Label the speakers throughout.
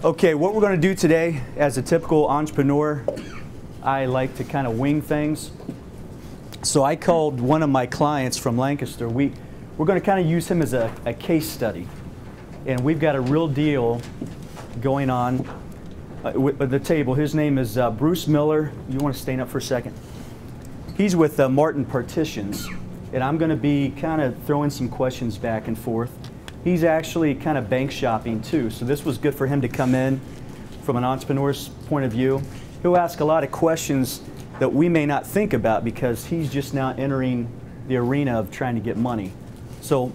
Speaker 1: Okay, what we're going to do today, as a typical entrepreneur, I like to kind of wing things. So I called one of my clients from Lancaster. We're going to kind of use him as a case study. And we've got a real deal going on with the table. His name is Bruce Miller. You want to stand up for a second? He's with Martin Partitions. And I'm going to be kind of throwing some questions back and forth. He's actually kind of bank shopping too, so this was good for him to come in from an entrepreneur's point of view. He'll ask a lot of questions that we may not think about because he's just now entering the arena of trying to get money. So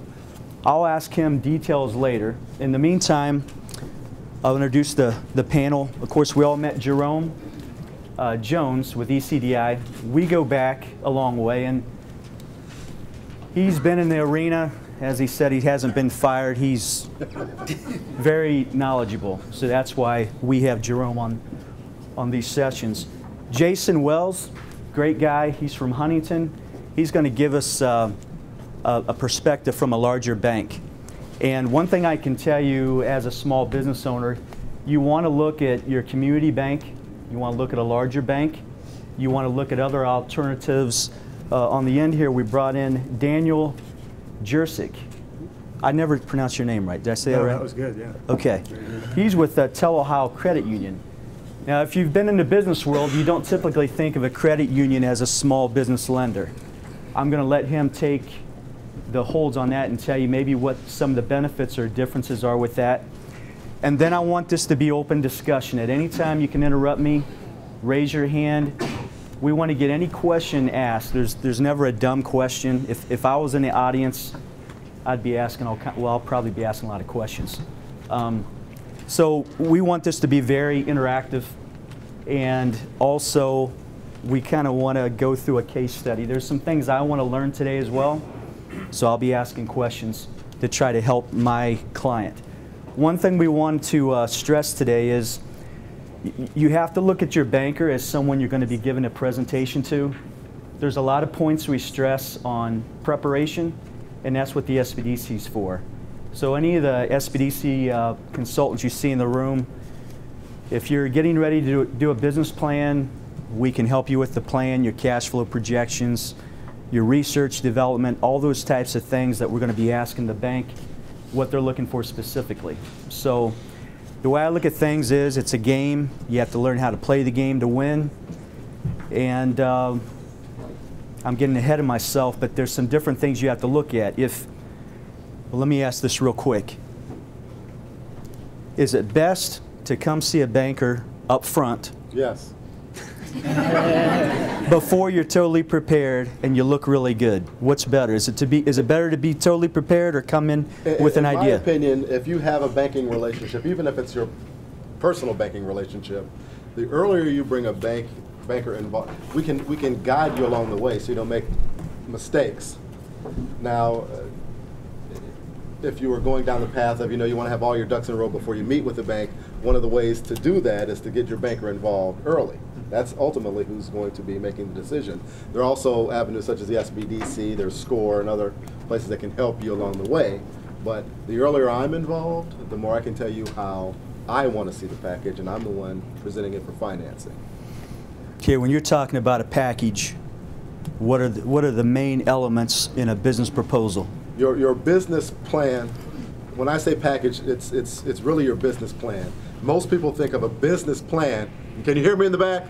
Speaker 1: I'll ask him details later. In the meantime, I'll introduce the panel. Of course, we all met Jerome Jones with ECDI. We go back a long way, and he's been in the arena. As he said, he hasn't been fired. He's very knowledgeable. So that's why we have Jerome on these sessions. Jason Wells, great guy. He's from Huntington. He's going to give us a perspective from a larger bank. And one thing I can tell you as a small business owner, you want to look at your community bank. You want to look at a larger bank. You want to look at other alternatives. On the end here, we brought in Daniel Jersic. I never pronounced your name right. Did I say that right?
Speaker 2: That was good, yeah.
Speaker 1: Okay. He's with Tel Ohio Credit Union. Now, if you've been in the business world, you don't typically think of a credit union as a small business lender. I'm going to let him take the holds on that and tell you maybe what some of the benefits or differences are with that. And then I want this to be open discussion. At any time you can interrupt me, raise your hand. We want to get any question asked. There's never a dumb question. If I was in the audience, I'd be asking I'll probably be asking a lot of questions. So we want this to be very interactive, and also we kind of want to go through a case study. There's some things I want to learn today as well, so I'll be asking questions to try to help my client. One thing we want to stress today is you have to look at your banker as someone you're going to be giving a presentation to. There's a lot of points we stress on preparation, and that's what the SBDC is for. So any of the SBDC consultants you see in the room, if you're getting ready to do a business plan, we can help you with the plan, your cash flow projections, your research development, all those types of things that we're going to be asking the bank what they're looking for specifically. So the way I look at things is it's a game. You have to learn how to play the game to win. And I'm getting ahead of myself, but there's some different things you have to look at. Well, let me ask this real quick. Is it best to come see a banker up front?
Speaker 3: Yes.
Speaker 1: Before you're totally prepared and you look really good? What's better? Is it better to be totally prepared or come in with an idea?
Speaker 3: In my opinion, if you have a banking relationship, even if it's your personal banking relationship, the earlier you bring a banker involved, we can guide you along the way so you don't make mistakes. Now, if you were going down the path of, you want to have all your ducks in a row before you meet with the bank, one of the ways to do that is to get your banker involved early. That's ultimately who's going to be making the decision. There are also avenues such as the SBDC, there's SCORE, and other places that can help you along the way. But the earlier I'm involved, the more I can tell you how I want to see the package, and I'm the one presenting it for financing.
Speaker 1: Okay, when you're talking about a package, what are the main elements in a business proposal?
Speaker 3: Your business plan. When I say package, it's really your business plan. Most people think of a business plan. Can you hear me in the back?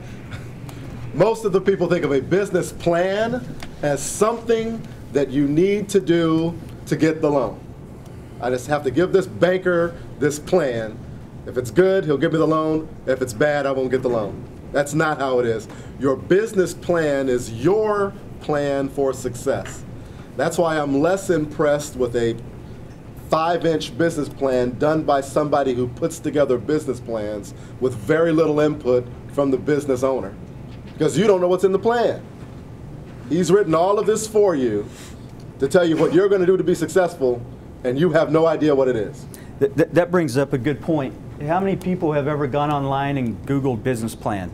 Speaker 3: Most of the people think of a business plan as something that you need to do to get the loan. I just have to give this banker this plan. If it's good, he'll give me the loan. If it's bad, I won't get the loan. That's not how it is. Your business plan is your plan for success. That's why I'm less impressed with a 5-inch business plan done by somebody who puts together business plans with very little input from the business owner, because you don't know what's in the plan. He's written all of this for you to tell you what you're going to do to be successful, and you have no idea what it is.
Speaker 1: That brings up a good point. How many people have ever gone online and Googled business plan?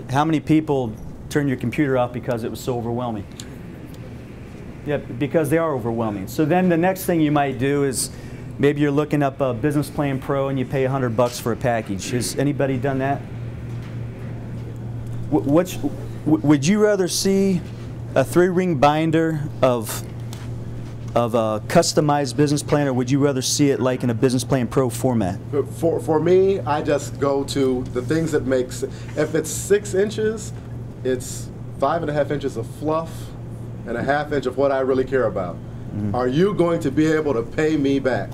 Speaker 1: How many people turned your computer off because it was so overwhelming? Yeah, because they are overwhelming. So then the next thing you might do is Maybe you're looking up a Business Plan Pro and you pay $100 for a package. Has anybody done that? Would you rather see a 3-ring binder of a customized business plan, or would you rather see it like in a Business Plan Pro format?
Speaker 3: For me, I just go to the things that makes. If it's 6 inches, it's 5.5 inches of fluff and a 1/2 inch of what I really care about. Are you going to be able to pay me back?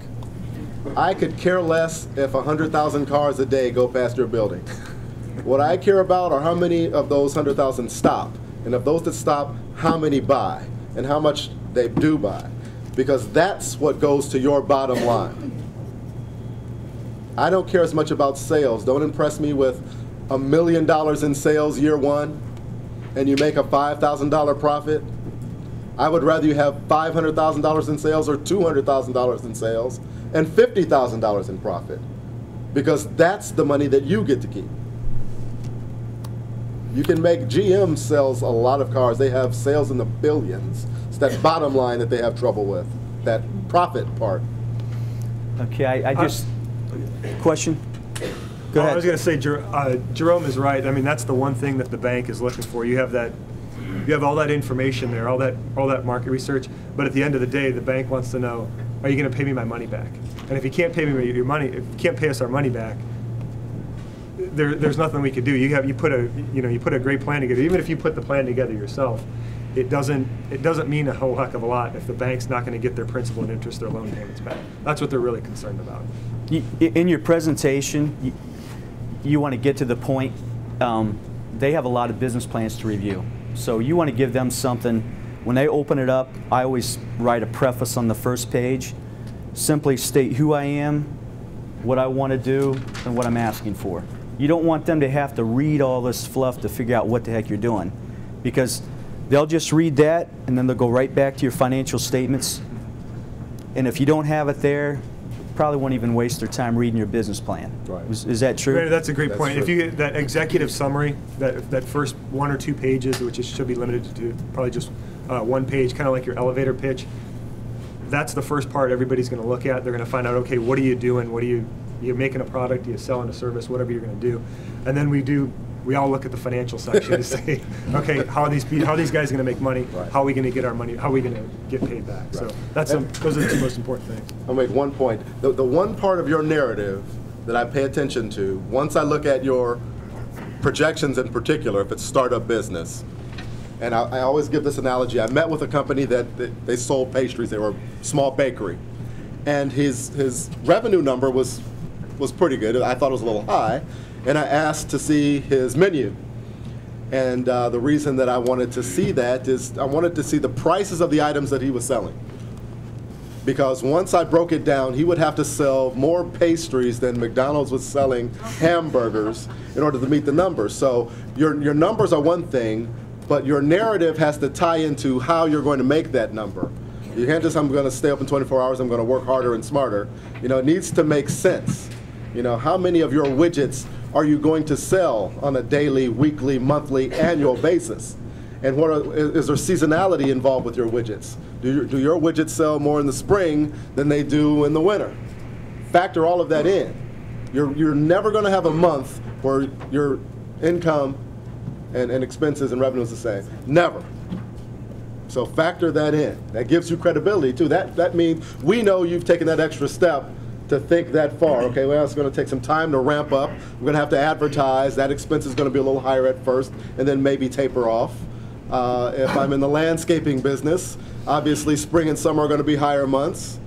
Speaker 3: I could care less if 100,000 cars a day go past your building. What I care about are how many of those 100,000 stop, and of those that stop, how many buy, and how much they do buy, because that's what goes to your bottom line. I don't care as much about sales. Don't impress me with $1 million in sales year 1, and you make a $5,000 profit. I would rather you have $500,000 in sales or $200,000 in sales and $50,000 in profit, because that's the money that you get to keep. You can make. GM sells a lot of cars. They have sales in the billions. It's that bottom line that they have trouble with, that profit part.
Speaker 1: Okay, I just, question? Go ahead.
Speaker 2: I was going to say, Jerome is right. I mean, that's the one thing that the bank is looking for. You have that, you have all that information there, all that market research. But at the end of the day, the bank wants to know, are you going to pay me my money back? And if you can't pay me your money, if you can't pay us our money back, there's nothing we could do. You put a great plan together. Even if you put the plan together yourself, it doesn't mean a whole heck of a lot if the bank's not going to get their principal and interest, their loan payments back. That's what they're really concerned about.
Speaker 1: In your presentation, you want to get to the point. They have a lot of business plans to review, so you want to give them something. When they open it up, I always write a preface on the first page. Simply state who I am, what I want to do, and what I'm asking for. You don't want them to have to read all this fluff to figure out what the heck you're doing, because they'll just read that and then they'll go right back to your financial statements. And if you don't have it there, probably won't even waste their time reading your business plan.
Speaker 3: Right.
Speaker 1: Is that true?
Speaker 2: That's a great point.
Speaker 3: True.
Speaker 2: If you get that executive summary, that first 1 or 2 pages, which should be limited to probably just 1 page, kind of like your elevator pitch, that's the first part everybody's going to look at. They're going to find out, okay, what are you doing? What are you're making a product, you're selling a service, whatever you're going to do. And then we all look at the financial section to say, okay, how are these guys going to make money?
Speaker 3: Right.
Speaker 2: How are we going to get our money? How are we going to get paid back? Right. So those are the 2 most important things.
Speaker 3: I'll make one point. The one part of your narrative that I pay attention to, once I look at your projections in particular, if it's startup business, and I always give this analogy. I met with a company that they sold pastries. They were a small bakery. And his revenue number was pretty good. I thought it was a little high. And I asked to see his menu. And the reason that I wanted to see that is I wanted to see the prices of the items that he was selling. Because once I broke it down, he would have to sell more pastries than McDonald's was selling hamburgers in order to meet the numbers. So your numbers are one thing, but your narrative has to tie into how you're going to make that number. You can't just, I'm going to stay open 24 hours, I'm going to work harder and smarter. You know, it needs to make sense. You know, how many of your widgets are you going to sell on a daily, weekly, monthly, annual basis? And is there seasonality involved with your widgets? Do your widgets sell more in the spring than they do in the winter? Factor all of that in. You're never going to have a month where your income and expenses and revenue is the same. Never. So factor that in. That gives you credibility too. That means we know you've taken that extra step to think that far. Okay, well, it's going to take some time to ramp up. We're going to have to advertise. That expense is going to be a little higher at first and then maybe taper off. If I'm in the landscaping business, obviously spring and summer are going to be higher months.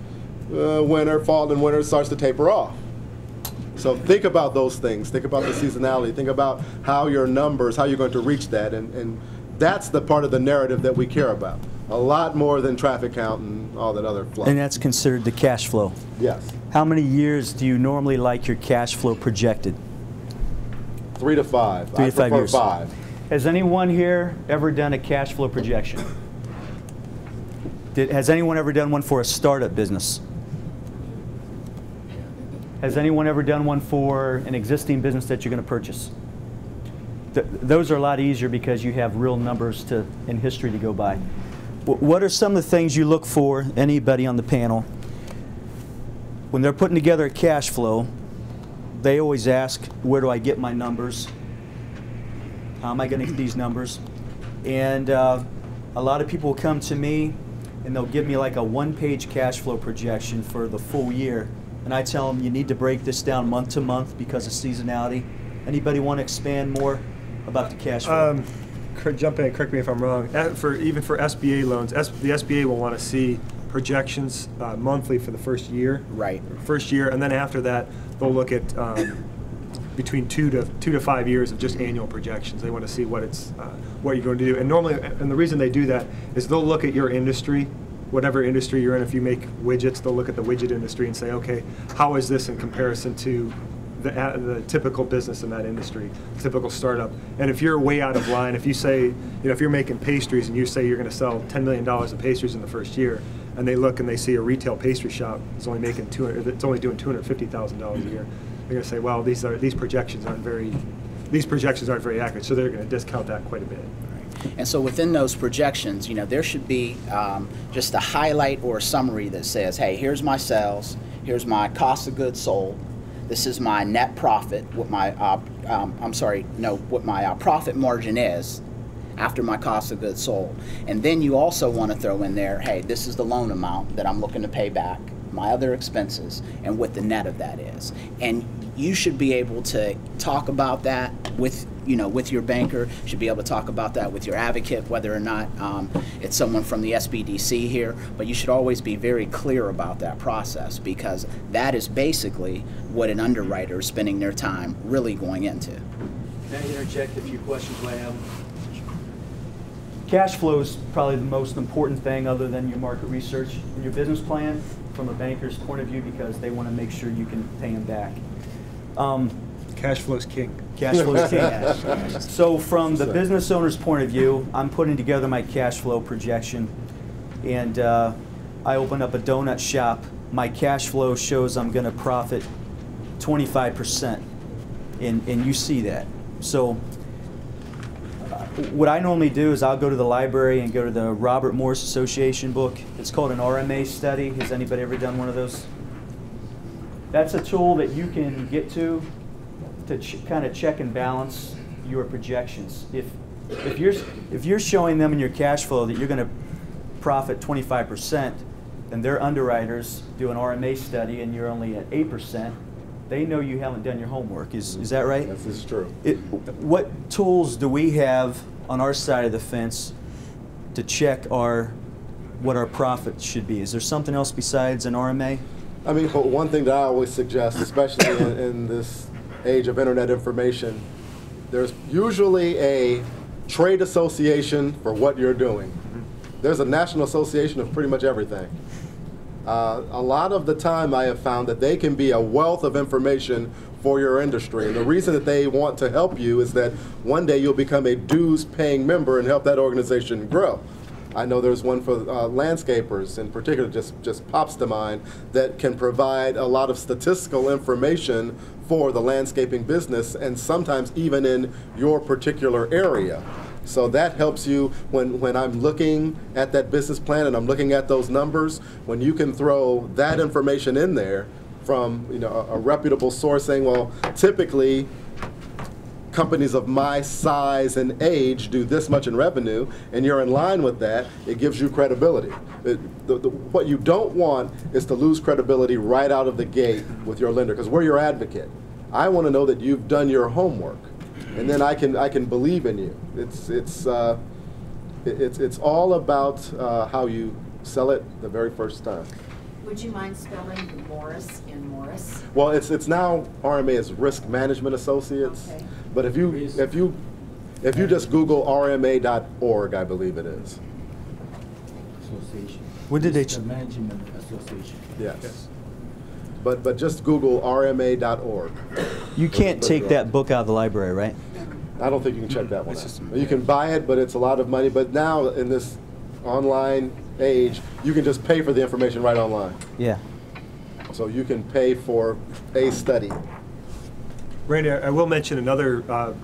Speaker 3: Fall and winter starts to taper off. So think about those things. Think about the seasonality. Think about how your numbers, how you're going to reach that. And that's the part of the narrative that we care about. A lot more than traffic count and all that other fluff.
Speaker 1: And that's considered the cash flow.
Speaker 3: Yes.
Speaker 1: How many years do you normally like your cash flow projected?
Speaker 3: 3 to 5.
Speaker 1: 3 to 5 years.
Speaker 3: 5.
Speaker 1: Has anyone here ever done a cash flow projection? Has anyone ever done one for a startup business? Has anyone ever done one for an existing business that you're going to purchase? Those are a lot easier because you have real numbers in history to go by. What are some of the things you look for, anybody on the panel, when they're putting together a cash flow, they always ask, where do I get my numbers? How am I going to get these numbers? And a lot of people will come to me and they'll give me like a one-page cash flow projection for the full year. And I tell them, you need to break this down month to month because of seasonality. Anybody want to expand more about the cash flow?
Speaker 2: Jump in and correct me if I'm wrong. Even for SBA loans, the SBA will want to see projections monthly for the first year.
Speaker 4: Right.
Speaker 2: First year, and then after that, they'll look at between 2 to 5 years of just annual projections. They want to see what you're going to do. And normally, and the reason they do that is they'll look at your industry, whatever industry you're in. If you make widgets, they'll look at the widget industry and say, okay, how is this in comparison to the typical business in that industry, typical startup? And if you're way out of line, if you say, if you're making pastries and you say you're going to sell $10 million of pastries in the first year, and they look and they see a retail pastry shop is only making it's only doing $250,000 a year, they're going to say, well, these projections aren't very accurate, so they're going to discount that quite a bit.
Speaker 4: And so within those projections, there should be just a highlight or a summary that says, hey, here's my sales, here's my cost of goods sold, this is my net profit, what my profit margin is after my cost of goods sold. And then you also want to throw in there, hey, this is the loan amount that I'm looking to pay back, my other expenses, and what the net of that is. And you should be able to talk about that with your banker, should be able to talk about that with your advocate, whether or not it's someone from the SBDC here, but you should always be very clear about that process, because that is basically what an underwriter is spending their time really going into.
Speaker 1: Can I interject a few questions I have? Cash flow is probably the most important thing other than your market research in your business plan from a banker's point of view, because they want to make sure you can pay them back.
Speaker 2: Cash flow's king.
Speaker 1: Cash flow is king. So from the business owner's point of view, I'm putting together my cash flow projection, and I open up a donut shop. My cash flow shows I'm going to profit 25%, and you see that. So what I normally do is I'll go to the library and go to the Robert Morris Association book. It's called an RMA study. Has anybody ever done one of those? That's a tool that you can get to kind of check and balance your projections. If you're showing them in your cash flow that you're going to profit 25%, and their underwriters do an RMA study and you're only at 8%, they know you haven't done your homework. Is that right?
Speaker 3: This is true.
Speaker 1: What tools do we have on our side of the fence to check what our profit should be? Is there something else besides an RMA?
Speaker 3: I mean, one thing that I always suggest, especially in this age of internet information, there's usually a trade association for what you're doing. There's a national association of pretty much everything. A lot of the time I have found that they can be a wealth of information for your industry. And the reason that they want to help you is that one day you'll become a dues-paying member and help that organization grow. I know there's one for landscapers in particular, just pops to mind, that can provide a lot of statistical information for the landscaping business, and sometimes even in your particular area. So that helps you when I'm looking at that business plan and I'm looking at those numbers, when you can throw that information in there from a reputable source saying, well, typically companies of my size and age do this much in revenue, and you're in line with that, it gives you credibility. What you don't want is to lose credibility right out of the gate with your lender, because we're your advocate. I want to know that you've done your homework, and then I can believe in you. It's all about how you sell it the very first time.
Speaker 5: Would you mind spelling Morris in Morris?
Speaker 3: Well, it's now RMA is Risk Management Associates.
Speaker 5: Okay.
Speaker 3: But if you just Google RMA.org, I believe it is.
Speaker 6: Association.
Speaker 1: When did they?
Speaker 6: Risk Management Association.
Speaker 3: Yes. But just Google RMA.org.
Speaker 1: You can't take that book out of the library, right?
Speaker 3: I don't think you can check that one out. You can buy it, but it's a lot of money. But now in this online age, you can just pay for the information right online.
Speaker 1: Yeah.
Speaker 3: So you can pay for a study.
Speaker 2: Randy, I will mention another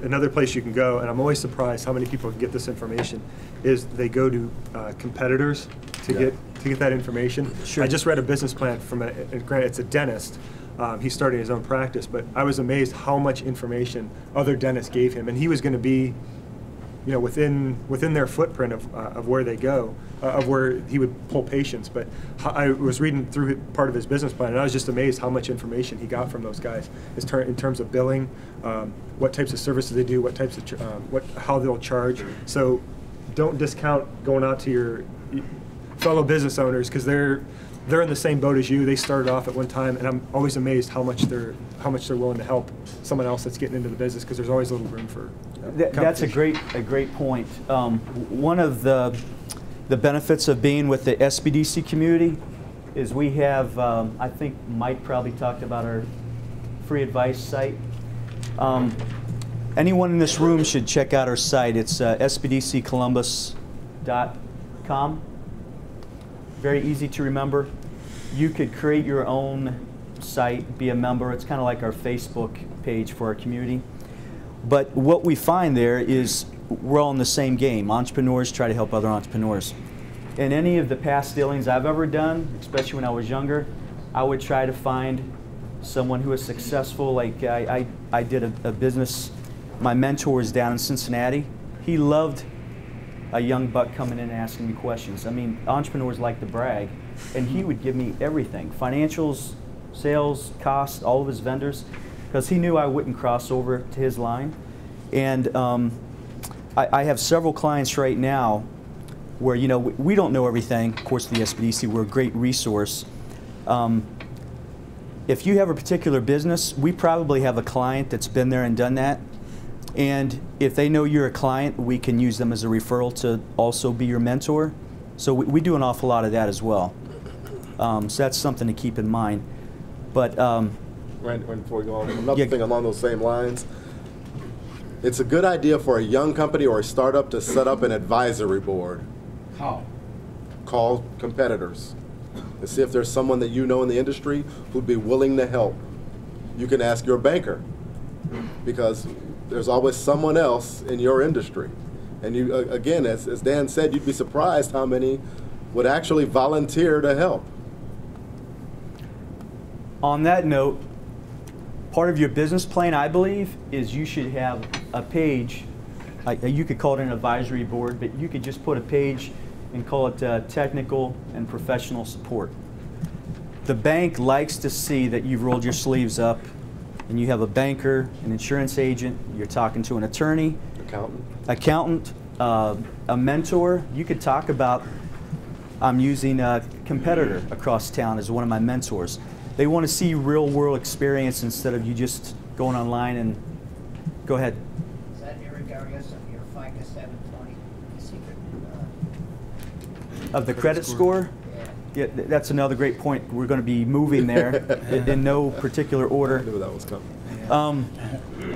Speaker 2: another place you can go, and I'm always surprised how many people can get this information, is they go to competitors to get that information.
Speaker 1: Sure.
Speaker 2: I just read a business plan from granted, it's a dentist. He's starting his own practice, but I was amazed how much information other dentists gave him, and he was going to be, you know, within their footprint of where they go, of where he would pull patients. But I was reading through part of his business plan, and I was just amazed how much information he got from those guys in terms of billing, what types of services they do, what types of how they'll charge. So don't discount going out to your fellow business owners, because they're in the same boat as you. They started off at one time, and I'm always amazed how much they're willing to help someone else that's getting into the business, because there's always a little room for
Speaker 1: That's a great point. One of the benefits of being with the SBDC community is we have, I think Mike probably talked about our free advice site. Anyone in this room should check out our site. It's sbdccolumbus.com. Very easy to remember. You could create your own site, be a member. It's kind of like our Facebook page for our community. But what we find there is we're all in the same game. Entrepreneurs try to help other entrepreneurs. In any of the past dealings I've ever done, especially when I was younger, I would try to find someone who is successful. Like I did a business, my mentor is down in Cincinnati. He loved a young buck coming in and asking me questions. I mean, entrepreneurs like to brag, and he would give me everything, financials, sales, costs, all of his vendors, because he knew I wouldn't cross over to his line. And I have several clients right now where, you know, we don't know everything. Of course, the SBDC, we're a great resource. If you have a particular business, we probably have a client that's been there and done that. And if they know you're a client, we can use them as a referral to also be your mentor. So we do an awful lot of that as well. So that's something to keep in mind. But
Speaker 3: Right before we go on, another thing along those same lines, it's a good idea for a young company or a startup to set up an advisory board.
Speaker 6: How?
Speaker 3: Call competitors and see if there's someone that you know in the industry who'd be willing to help. You can ask your banker, because there's always someone else in your industry. And you, again, as Dan said, you'd be surprised how many would actually volunteer to help.
Speaker 1: on that note, part of your business plan, I believe, is you should have a page. You could call it an advisory board, but you could just put a page and call it technical and professional support. The bank likes to see that you've rolled your sleeves up and you have a banker, an insurance agent, you're talking to an attorney, accountant, a mentor. You could talk about, I'm using a competitor across town as one of my mentors. They want to see real world experience instead of you just going online and go ahead.
Speaker 7: Is that irregardless of your FICA 720 secret?
Speaker 1: Of the credit score? Yeah, that's another great point. We're going to be moving there in no particular order.
Speaker 3: I knew that was coming.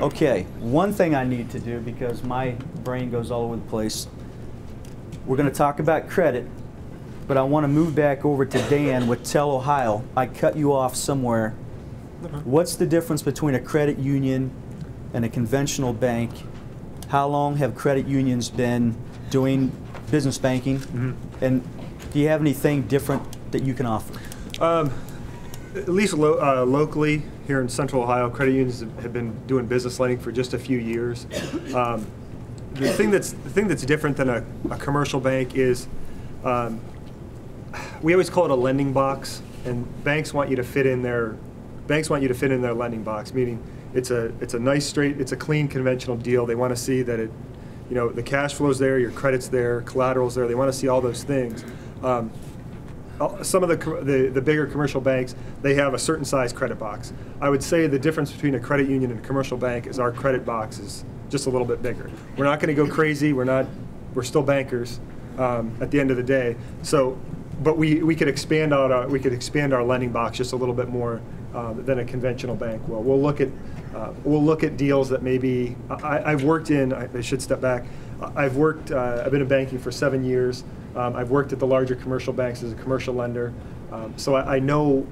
Speaker 1: Okay, one thing I need to do, because my brain goes all over the place, we're going to talk about credit, but I want to move back over to Dan with Tell Ohio. I cut you off somewhere. What's the difference between a credit union and a conventional bank? How long have credit unions been doing business banking? Mm-hmm. And do you have anything different that you can offer?
Speaker 2: At least locally here in Central Ohio, credit unions have been doing business lending for just a few years. The thing that's different than a commercial bank is we always call it a lending box, and banks want you to fit in their lending box, meaning it's a nice straight, it's a clean conventional deal. They want to see that the cash flow's there, your credit's there, collateral's there. They want to see all those things. Some of the bigger commercial banks, they have a certain size credit box. I would say the difference between a credit union and a commercial bank is our credit box is just a little bit bigger. We're not going to go crazy. We're still bankers at the end of the day. So, but we could expand our lending box just a little bit more than a conventional bank will. We'll look at deals that maybe I've worked in. I should step back. I've been in banking for 7 years. I've worked at the larger commercial banks as a commercial lender, so I know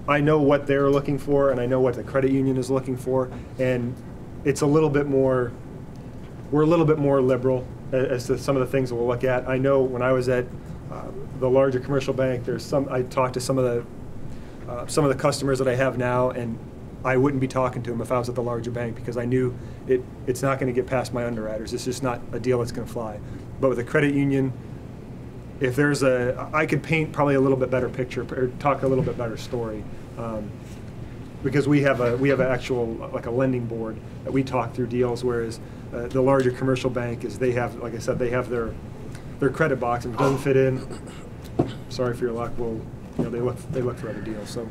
Speaker 2: what they're looking for, and I know what the credit union is looking for, and it's a little bit more, we're a little bit more liberal as to some of the things that we'll look at. I know when I was at the larger commercial bank, I talked to some of the customers that I have now, and I wouldn't be talking to them if I was at the larger bank, because I knew it's not going to get past my underwriters. It's just not a deal that's going to fly. But with a credit union, if there's I could paint probably a little bit better picture or talk a little bit better story, because we have an actual, like a lending board that we talk through deals, whereas the larger commercial bank is, they have, like I said, they have their credit box, and if it doesn't fit in, sorry for your luck, they look for other deals. So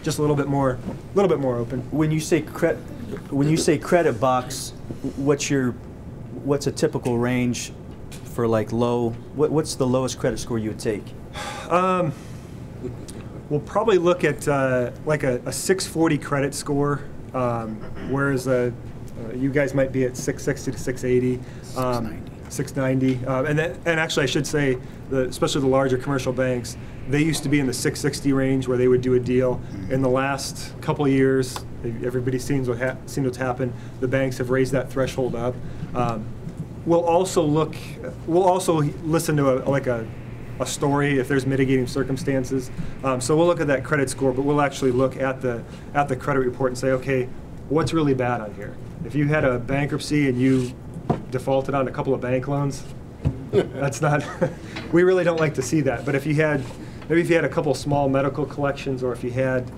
Speaker 2: just a little bit more open.
Speaker 1: When you say credit box, what's a typical range for like low? What's the lowest credit score you would take?
Speaker 2: We'll probably look at like a 640 credit score, whereas you guys might be at 660 to 680, 690. And actually, I should say, especially the larger commercial banks, they used to be in the 660 range where they would do a deal. In the last couple of years, everybody's seen what's happened. The banks have raised that threshold up. We'll also listen to a story if there's mitigating circumstances. So we'll look at that credit score, but we'll actually look at the credit report and say, okay, what's really bad on here? If you had a bankruptcy and you defaulted on a couple of bank loans, that's not, we really don't like to see that. But if you had, maybe if you had a couple small medical collections, or if you had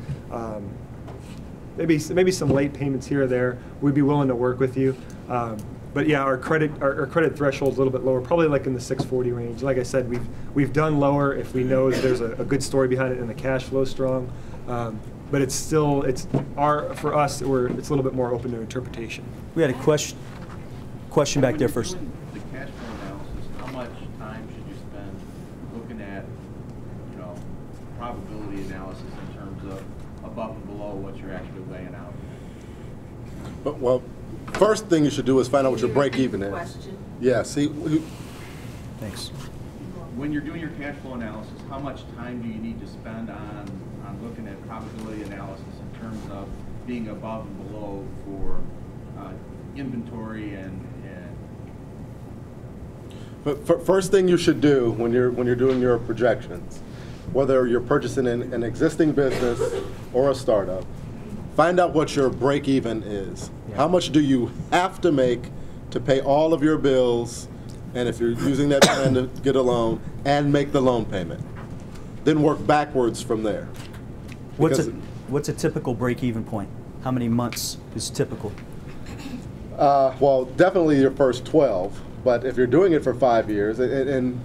Speaker 2: maybe some late payments here or there, we'd be willing to work with you. But yeah, our credit threshold is a little bit lower, probably like in the 640 range. Like I said, we've done lower if we know that there's a good story behind it and the cash flow is strong. But it's still, for us, it's a little bit more open to interpretation.
Speaker 1: We had a question back there first.
Speaker 8: The cash flow analysis, how much time should you spend looking at, probability analysis in terms of above and below what you're actually laying out?
Speaker 3: Well, first thing you should do is find out what your break even is.
Speaker 5: Question.
Speaker 3: Yeah, see.
Speaker 1: Thanks.
Speaker 8: When you're doing your cash flow analysis, how much time do you need to spend on looking at probability analysis in terms of being above and below for inventory and
Speaker 3: But first thing you should do when you're doing your projections, whether you're purchasing an existing business or a startup, find out what your break even is.
Speaker 1: Yeah.
Speaker 3: How much do you have to make to pay all of your bills, and if you're using that plan to get a loan, and make the loan payment. Then work backwards from there.
Speaker 1: What's a typical break-even point? How many months is typical?
Speaker 3: Well, definitely your first 12, but if you're doing it for 5 years, and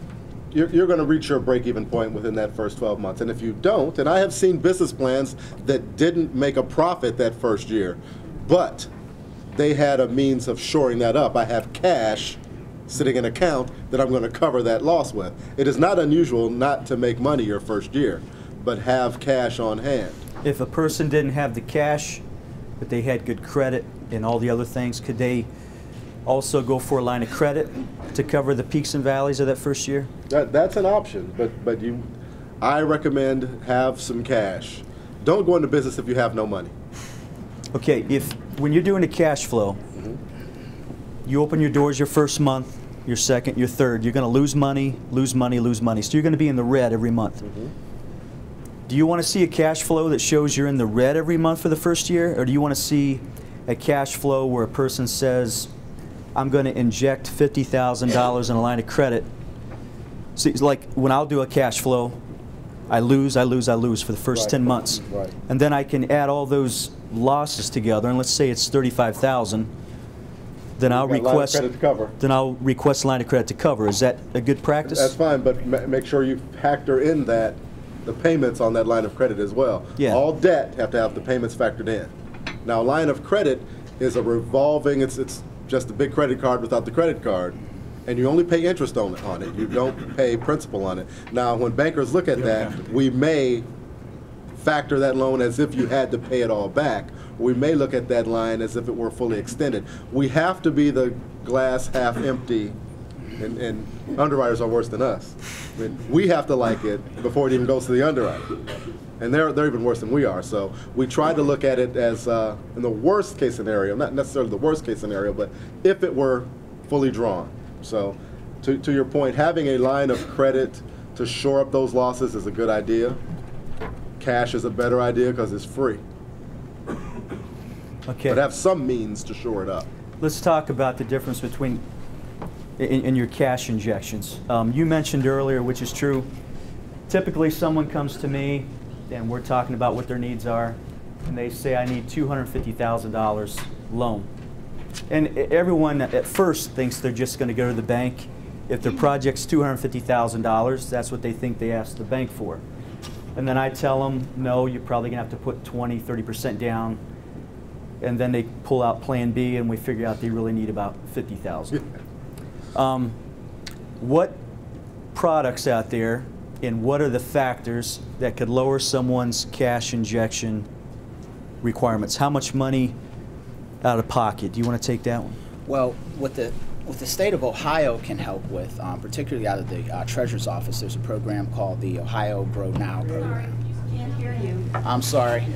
Speaker 3: you're going to reach your break-even point within that first 12 months. And if you don't, and I have seen business plans that didn't make a profit that first year, but they had a means of shoring that up. I have cash sitting in an account that I'm going to cover that loss with. It is not unusual not to make money your first year, but have cash on hand.
Speaker 1: If a person didn't have the cash, but they had good credit and all the other things, could they also go for a line of credit to cover the peaks and valleys of that first year?
Speaker 3: That's an option, but I recommend have some cash. Don't go into business if you have no money.
Speaker 1: Okay, when you're doing a cash flow, you open your doors your first month, your second, your third, you're going to lose money, lose money, lose money. So you're going to be in the red every month. Do you want to see a cash flow that shows you're in the red every month for the first year? Or do you want to see a cash flow where a person says, I'm going to inject $50,000 in a line of credit? See, like when I'll do a cash flow, I lose for the first 10 months.
Speaker 3: Right.
Speaker 1: And then I can add all those losses together, and let's say it's $35,000. Then I'll request
Speaker 3: line of credit to cover.
Speaker 1: Then I'll request a line of credit to cover. Is that a good practice?
Speaker 3: That's fine, but make sure you factor in the payments on that line of credit as well.
Speaker 1: Yeah.
Speaker 3: All debt have to have the payments factored in. Now, a line of credit is a revolving. It's just a big credit card without the credit card, and you only pay interest on it. You don't pay principal on it. Now, when bankers look at that, we may factor that loan as if you had to pay it all back. We may look at that line as if it were fully extended. We have to be the glass half empty, and underwriters are worse than us. I mean, we have to like it before it even goes to the underwriter. And they're even worse than we are. So we try to look at it as in the worst case scenario, not necessarily the worst case scenario, but if it were fully drawn. So to your point, having a line of credit to shore up those losses is a good idea. Cash is a better idea because it's free.
Speaker 1: Okay.
Speaker 3: But have some means to shore it up.
Speaker 1: Let's talk about the difference between in your cash injections. You mentioned earlier, which is true, typically someone comes to me and we're talking about what their needs are, and they say, I need $250,000 loan. And everyone at first thinks they're just going to go to the bank. If their project's $250,000, that's what they think they ask the bank for. And then I tell them, no, you're probably going to have to put 20, 30% down. And then they pull out Plan B, and we figure out they really need about $50,000. What products out there, and what are the factors that could lower someone's cash injection requirements? How much money out of pocket? Do you want to take that one?
Speaker 4: Well, what the state of Ohio can help with, particularly out of the Treasurer's Office, there's a program called the Ohio Grow Now program.
Speaker 5: Can't hear you.
Speaker 4: I'm sorry.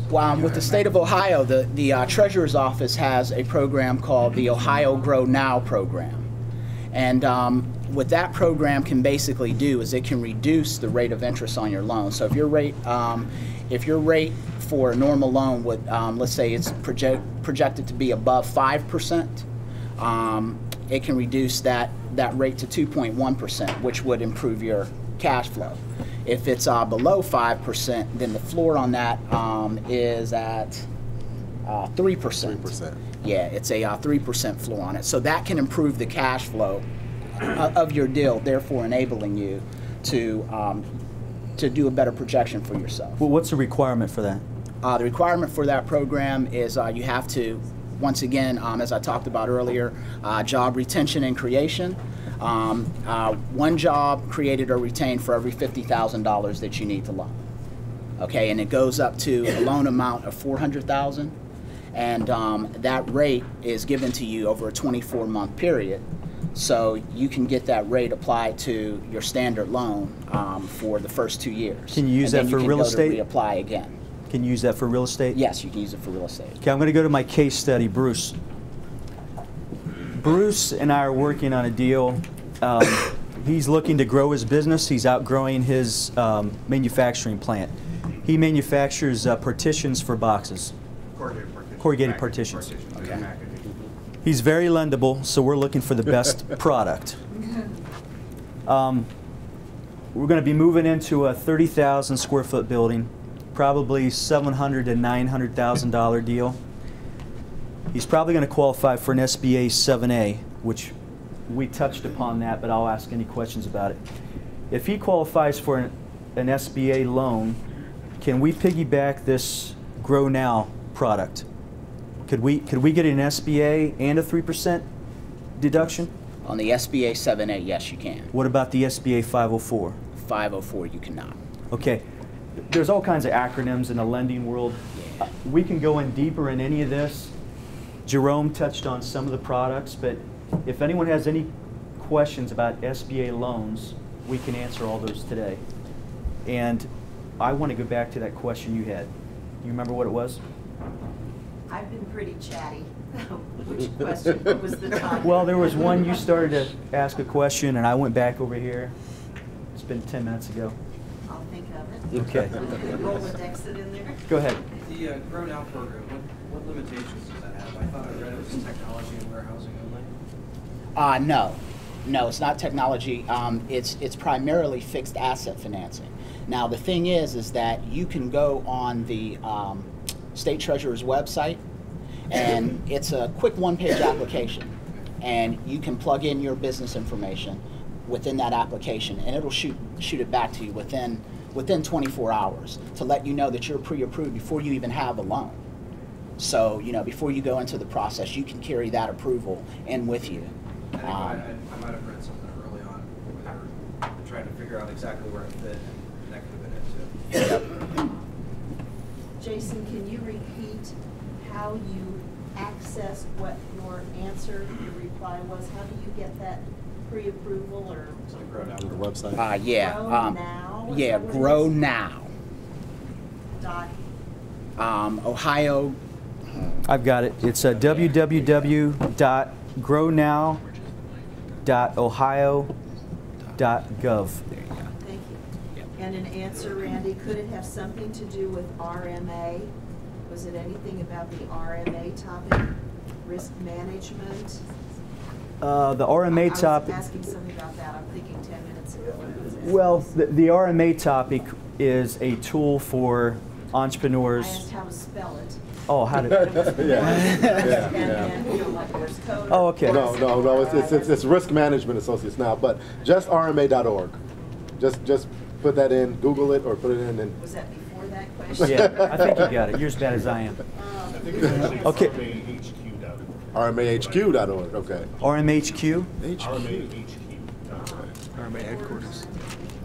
Speaker 4: With the state of Ohio, the Treasurer's Office has a program called the Ohio Grow Now program. And what that program can basically do is it can reduce the rate of interest on your loan. So if your rate for a normal loan would, let's say it's projected to be above 5%, it can reduce that rate to 2.1%, which would improve your cash flow. If it's below 5%, then the floor on that is at 3%.
Speaker 3: 3%.
Speaker 4: Yeah, it's a 3% floor on it. So that can improve the cash flow of your deal, therefore enabling you to do a better projection for yourself.
Speaker 1: Well, what's the requirement for that?
Speaker 4: The requirement for that program is you have to, once again, as I talked about earlier, job retention and creation. One job created or retained for every $50,000 that you need to loan. Okay, and it goes up to a loan amount of $400,000, and that rate is given to you over a 24-month period. So you can get that rate applied to your standard loan for the first 2 years.
Speaker 1: Can you use that for real estate?
Speaker 4: And then you can go to reapply again.
Speaker 1: Can you use that for real estate?
Speaker 4: Yes, you can use it for real estate.
Speaker 1: Okay, I'm going to go to my case study, Bruce. Bruce and I are working on a deal. He's looking to grow his business. He's outgrowing his manufacturing plant. He manufactures partitions for boxes. Corrugated partitions.
Speaker 4: Okay.
Speaker 1: He's very lendable, so we're looking for the best product. We're going to be moving into a 30,000 square foot building, probably $700,000 to $900,000 deal. He's probably going to qualify for an SBA 7A, which we touched upon that, but I'll ask any questions about it. If he qualifies for an SBA loan, can we piggyback this Grow Now product? Could we get an SBA and a 3% deduction?
Speaker 4: On the SBA 7A, yes, you can.
Speaker 1: What about the SBA 504?
Speaker 4: 504, you cannot.
Speaker 1: Okay. There's all kinds of acronyms in the lending world. We can go in deeper in any of this. Jerome touched on some of the products, but if anyone has any questions about SBA loans, we can answer all those today. And I want to go back to that question you had. You remember what it was?
Speaker 5: I've been pretty chatty. Which question? What was the time?
Speaker 1: Well, there was one you started to ask a question, and I went back over here. It's been 10 minutes ago.
Speaker 5: I'll think of it.
Speaker 1: Okay.
Speaker 5: Roll the exit in there.
Speaker 1: Go ahead.
Speaker 9: The Grow Now program, what limitations does that have? I thought I read it was technology and warehousing only.
Speaker 4: No, it's not technology. It's primarily fixed asset financing. Now the thing is that you can go on the State Treasurer's website, and it's a quick one-page application, and you can plug in your business information within that application, and it'll shoot it back to you within 24 hours to let you know that you're pre-approved before you even have a loan. So, before you go into the process, you can carry that approval in with you.
Speaker 9: I might have read something early on where they were trying to figure out exactly where it fit, and that could have been it too.
Speaker 5: Jason, can you repeat how you accessed what your answer, your reply was? How do you get that pre-approval or?
Speaker 9: So Grow Now.
Speaker 3: To the website.
Speaker 4: Yeah.
Speaker 5: Grow Now? Is
Speaker 4: Yeah,
Speaker 5: that what it
Speaker 4: Grow
Speaker 5: is?
Speaker 4: Now.
Speaker 5: dot,
Speaker 4: Ohio.
Speaker 1: I've got it. It's www.grownow.ohio.gov.
Speaker 4: There you go.
Speaker 5: thank you.
Speaker 4: Yep.
Speaker 5: And an answer, Randy, could it have something to do with RMA? Was it anything about the RMA topic, risk management?
Speaker 1: The RMA
Speaker 5: I was
Speaker 1: topic.
Speaker 5: asking something about that, I'm thinking 10 minutes ago when I was asking.
Speaker 1: Well, the RMA topic is a tool for
Speaker 5: I
Speaker 1: entrepreneurs.
Speaker 5: asked how to spell it.
Speaker 1: Oh, how to?
Speaker 3: Yeah.
Speaker 5: And then, you know, like Morse code.
Speaker 1: Oh, okay.
Speaker 3: No, it's Risk Management Associates now, but just rma.org. Just put that in, Google it, or put it in, and
Speaker 5: Was that before that question?
Speaker 1: Yeah, I think you got it. You're as bad as I am. Okay.
Speaker 3: rmahq.org. Okay.
Speaker 1: RMHQ?
Speaker 2: RMA headquarters.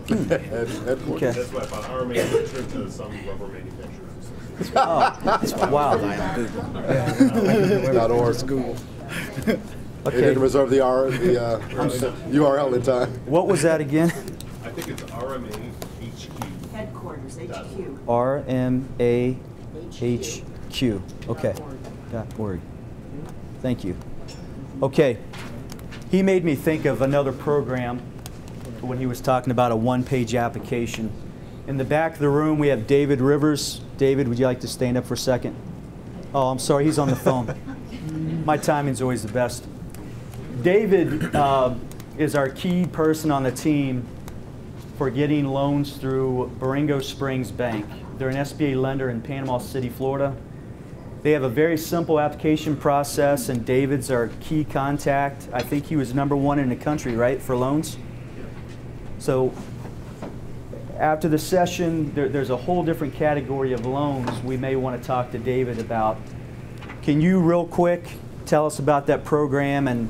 Speaker 3: Headquarters.
Speaker 1: Okay.
Speaker 10: That's why I thought RMA is different to some rubber manufacturers.
Speaker 1: Wow.
Speaker 3: .org. Google. They
Speaker 1: Okay.
Speaker 3: didn't reserve the URL in time.
Speaker 1: What was that again?
Speaker 10: I think it's RMAHQ.
Speaker 5: Headquarters, HQ.
Speaker 1: RMAHQ. Okay. .org. Thank you. Okay. He made me think of another program when he was talking about a one-page application. In the back of the room, we have David Rivers. David, would you like to stand up for a second? Oh, I'm sorry, he's on the phone. My timing's always the best. David is our key person on the team for getting loans through Baringo Springs Bank. They're an SBA lender in Panama City, Florida. They have a very simple application process, and David's our key contact. I think he was #1 in the country, right, for loans? So after the session, there's a whole different category of loans we may want to talk to David about. Can you real quick tell us about that program and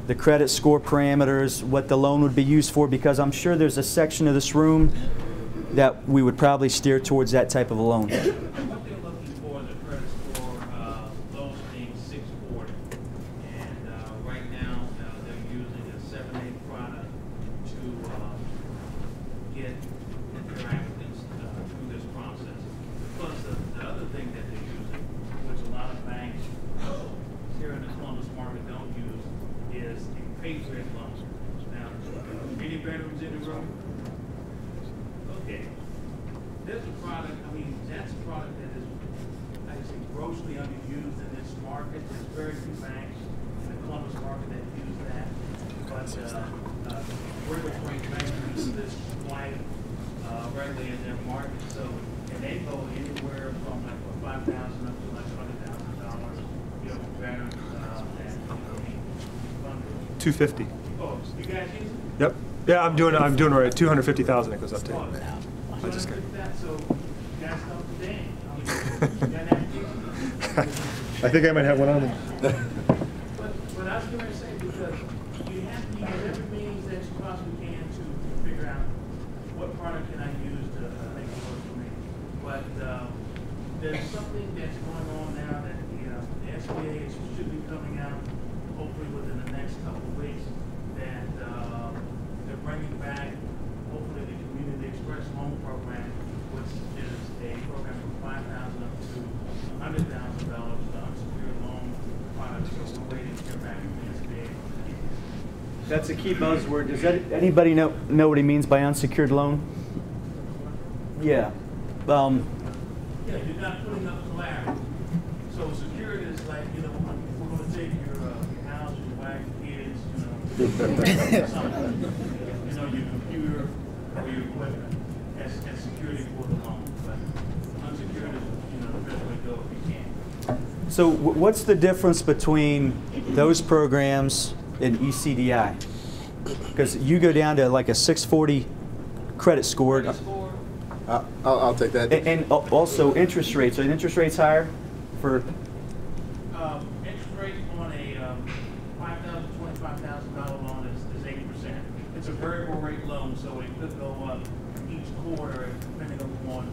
Speaker 1: the credit score parameters, what the loan would be used for? Because I'm sure there's a section of this room that we would probably steer towards that type of a loan.
Speaker 11: What they're looking for is a credit score, low being 640. And right now, they're using a 7A product to get their applicants through this process. Plus, the other thing that they're using, which a lot of banks here in the Columbus market don't use, is a Patriot loan. Now, any veterans in the room? Okay. There's a product, I mean, that's a product that is, I say, grossly underused in this market. There's very few banks in the Columbus market that use that. But regulatory banks use this quite regularly in their market. So, and they go anywhere from like $5,000 up to like $100,000. You know, veterans that need funded.
Speaker 2: 250.
Speaker 11: Oh, you guys use it?
Speaker 2: Yep. Yeah, I'm doing all right. 250,000 it goes up to.
Speaker 11: I just got that, so that's up to them.
Speaker 2: I think I might have one on me.
Speaker 11: But I was going to say, because you have to use every means that you possibly can to figure out what product can I use to make it work for me. But there's something that's going on now that the SBA should be coming out, hopefully within the next couple of weeks, that they're bringing back, hopefully, the Community Express Loan Program, which is a program from $5,000 up to $100,000 unsecured loan products. So we're waiting to hear back from the SBA.
Speaker 1: That's a key buzzword. Does anybody know what he means by unsecured loan? Yeah.
Speaker 11: Yeah, you're not putting up collateral. So secured is like, we're going to take your house, your wife, kids, something. Your computer or your equipment as security for the loan. But unsecured is, the best way to go if you can.
Speaker 1: So what's the difference between those programs and ECDI? Because you go down to like a 640 credit score.
Speaker 3: I'll take that.
Speaker 1: And also interest rates. Are the interest rates higher for?
Speaker 11: Interest rate on a $5,000, $25,000 loan is 8%. It's a variable rate loan, so it could go up each quarter depending upon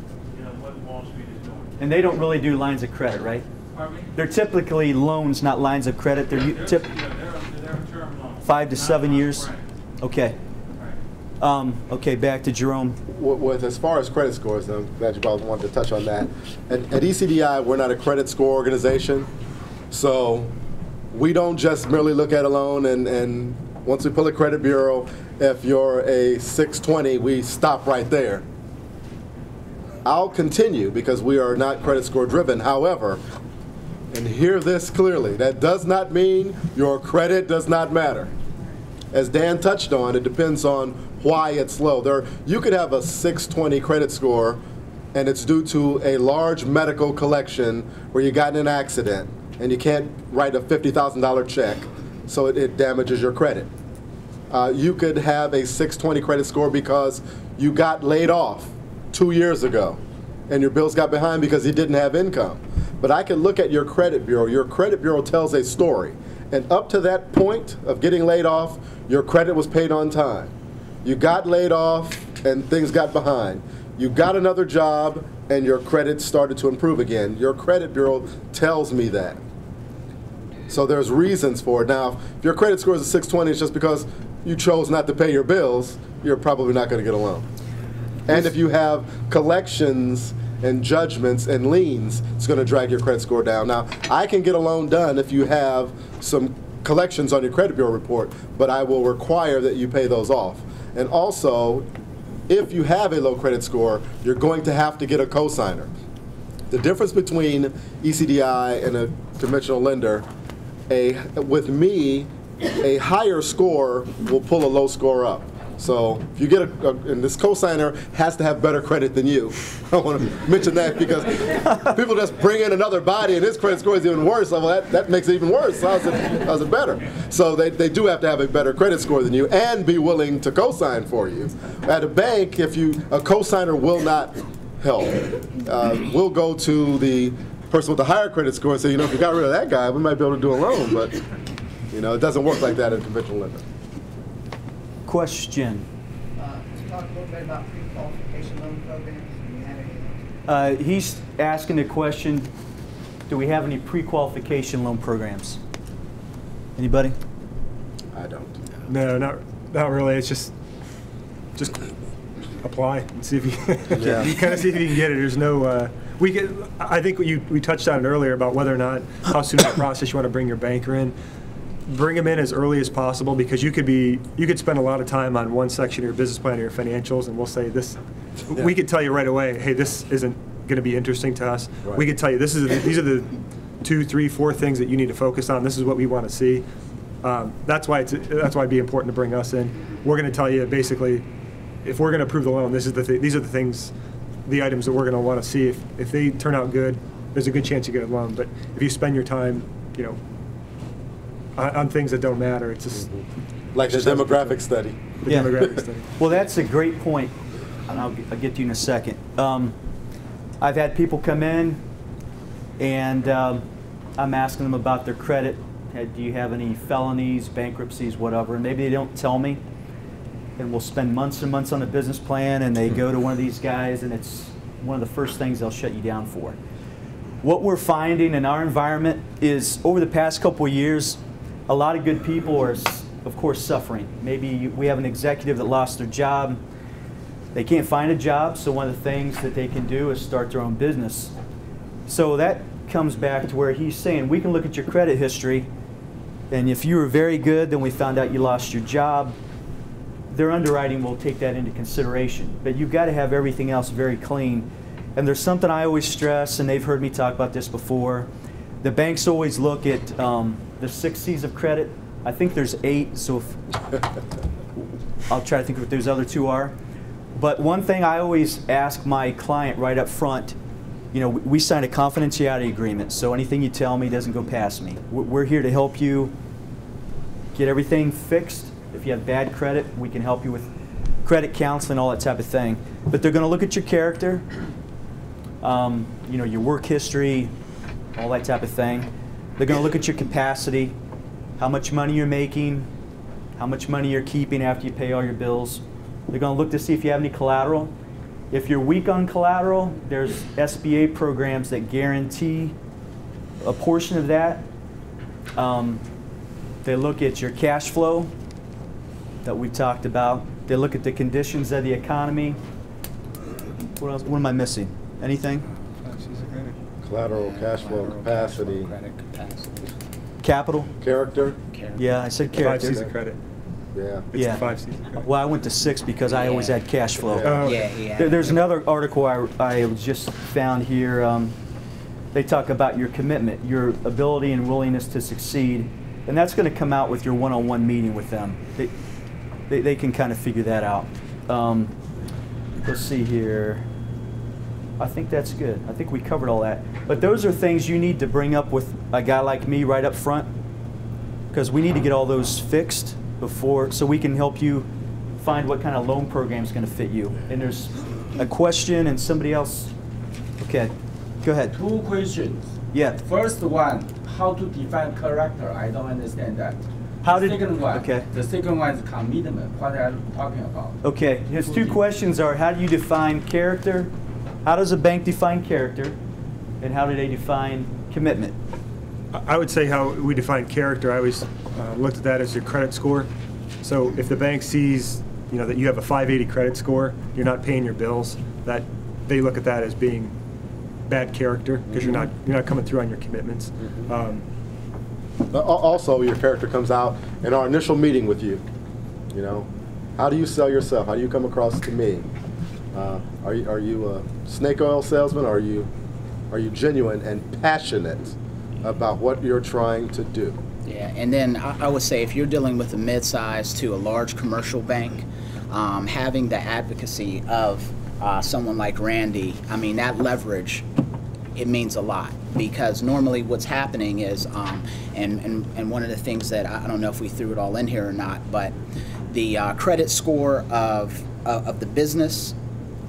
Speaker 11: what Wall Street is doing.
Speaker 1: And they don't really do lines of credit, right?
Speaker 11: Pardon me?
Speaker 1: They're typically loans, not lines of credit. They're
Speaker 11: They're term loans.
Speaker 1: 5 to 7 years.
Speaker 11: Right.
Speaker 1: Okay.
Speaker 11: Right.
Speaker 1: Okay, back to Jerome.
Speaker 3: with as far as credit scores, and I'm glad you both wanted to touch on that. At ECDI, we're not a credit score organization, so we don't just merely look at a loan and once we pull a credit bureau, if you're a 620, we stop right there. I'll continue because we are not credit score driven. However, and hear this clearly, that does not mean your credit does not matter. As Dan touched on, it depends on why it's low. You could have a 620 credit score and it's due to a large medical collection where you got in an accident and you can't write a $50,000 check, so it damages your credit. You could have a 620 credit score because you got laid off 2 years ago and your bills got behind because you didn't have income. But I can look at your credit bureau. Your credit bureau tells a story. And up to that point of getting laid off, your credit was paid on time. You got laid off and things got behind. You got another job and your credit started to improve again. Your credit bureau tells me that. So there's reasons for it. Now, if your credit score is a 620, it's just because you chose not to pay your bills, you're probably not going to get a loan. And if you have collections and judgments and liens, it's going to drag your credit score down. Now, I can get a loan done if you have some collections on your credit bureau report, but I will require that you pay those off. And also, if you have a low credit score, you're going to have to get a cosigner. The difference between ECDI and a conventional lender, with me, a higher score will pull a low score up. So if you get and this cosigner has to have better credit than you. I want to mention that because people just bring in another body and his credit score is even worse. Well, that makes it even worse. How's it better? So they do have to have a better credit score than you and be willing to cosign for you. At a bank, a cosigner will not help. We'll go to the person with the higher credit score and say, if you got rid of that guy, we might be able to do a loan. But it doesn't work like that in a conventional lender.
Speaker 1: Question.
Speaker 7: Let's talk a little bit about pre-qualification loan programs. Do you have any?
Speaker 1: He's asking the question, do we have any pre-qualification loan programs? Anybody?
Speaker 3: I don't.
Speaker 2: No, not really. It's just apply and see if you kind of see if you can get it. There's no. I think we touched on it earlier about whether or not how soon in the process you want to bring your banker in. Bring them in as early as possible because you could spend a lot of time on one section of your business plan or your financials, and we'll say this. Yeah. We could tell you right away, hey, this isn't going to be interesting to us. Right. We could tell you these are the 2, 3, 4 things that you need to focus on. This is what we want to see. That's why it'd be important to bring us in. We're going to tell you basically, if we're going to approve the loan, these are the things, the items that we're going to want to see. If they turn out good, there's a good chance you get a loan. But if you spend your time, on things that don't matter, it's just
Speaker 3: like the demographic study.
Speaker 1: Yeah.
Speaker 2: Demographic study.
Speaker 1: Well, that's a great point, and I'll get to you in a second. I've had people come in, and I'm asking them about their credit. Do you have any felonies, bankruptcies, whatever? And maybe they don't tell me, and we'll spend months and months on a business plan, and they go to one of these guys, and it's one of the first things they'll shut you down for. What we're finding in our environment is over the past couple of years, a lot of good people are, of course, suffering. Maybe we have an executive that lost their job. They can't find a job, so one of the things that they can do is start their own business. So that comes back to where he's saying, we can look at your credit history, and if you were very good, then we found out you lost your job, their underwriting will take that into consideration. But you've got to have everything else very clean. And there's something I always stress, and they've heard me talk about this before. The banks always look at the 6 C's of credit. I think there's 8, so I'll try to think of what those other 2 are. But one thing I always ask my client right up front, we sign a confidentiality agreement, so anything you tell me doesn't go past me. We're here to help you get everything fixed. If you have bad credit, we can help you with credit counseling, all that type of thing. But they're going to look at your character, your work history, all that type of thing. They're going to look at your capacity, how much money you're making, how much money you're keeping after you pay all your bills. They're going to look to see if you have any collateral. If you're weak on collateral, there's SBA programs that guarantee a portion of that. They look at your cash flow that we talked about. They look at the conditions of the economy. What else? What am I missing? Anything?
Speaker 3: Collateral, cash flow, capacity,
Speaker 4: Credit capacity.
Speaker 1: Capital?
Speaker 3: character.
Speaker 1: Yeah, I said
Speaker 2: 5
Speaker 1: character.
Speaker 2: C's of credit.
Speaker 3: Yeah.
Speaker 2: It's
Speaker 1: Yeah.
Speaker 2: the 5 C's of credit.
Speaker 1: Well, I went to 6 because I always had cash flow.
Speaker 2: Oh,
Speaker 4: Yeah,
Speaker 2: okay.
Speaker 4: yeah.
Speaker 1: There's another article I just found here. They talk about your commitment, your ability and willingness to succeed, and that's going to come out with your one-on-one meeting with them. They can kind of figure that out. Let's see here. I think that's good. I think we covered all that. But those are things you need to bring up with a guy like me right up front, because we need to get all those fixed before, so we can help you find what kind of loan program is going to fit you. And there's a question and somebody else. Okay, go ahead.
Speaker 6: 2 questions.
Speaker 1: Yeah.
Speaker 6: First one, how to define character? I don't understand that.
Speaker 1: How
Speaker 6: the
Speaker 1: did-
Speaker 6: second one,
Speaker 1: okay.
Speaker 6: The second one is commitment. What are you talking about?
Speaker 1: Okay, his 2 questions are, how do you define character? How does a bank define character? And how do they define commitment?
Speaker 2: I would say how we define character, I always looked at that as your credit score. So if the bank sees, that you have a 580 credit score, you're not paying your bills, that they look at that as being bad character because you're not coming through on your commitments.
Speaker 3: Also, your character comes out in our initial meeting with you. How do you sell yourself? How do you come across to me? Are you a snake oil salesman? Are you genuine and passionate about what you're trying to do?
Speaker 4: Yeah, and then I would say if you're dealing with a mid-size to a large commercial bank, having the advocacy of someone like Randy, I mean, that leverage, it means a lot, because normally what's happening is, and one of the things that, I don't know if we threw it all in here or not, but the credit score of the business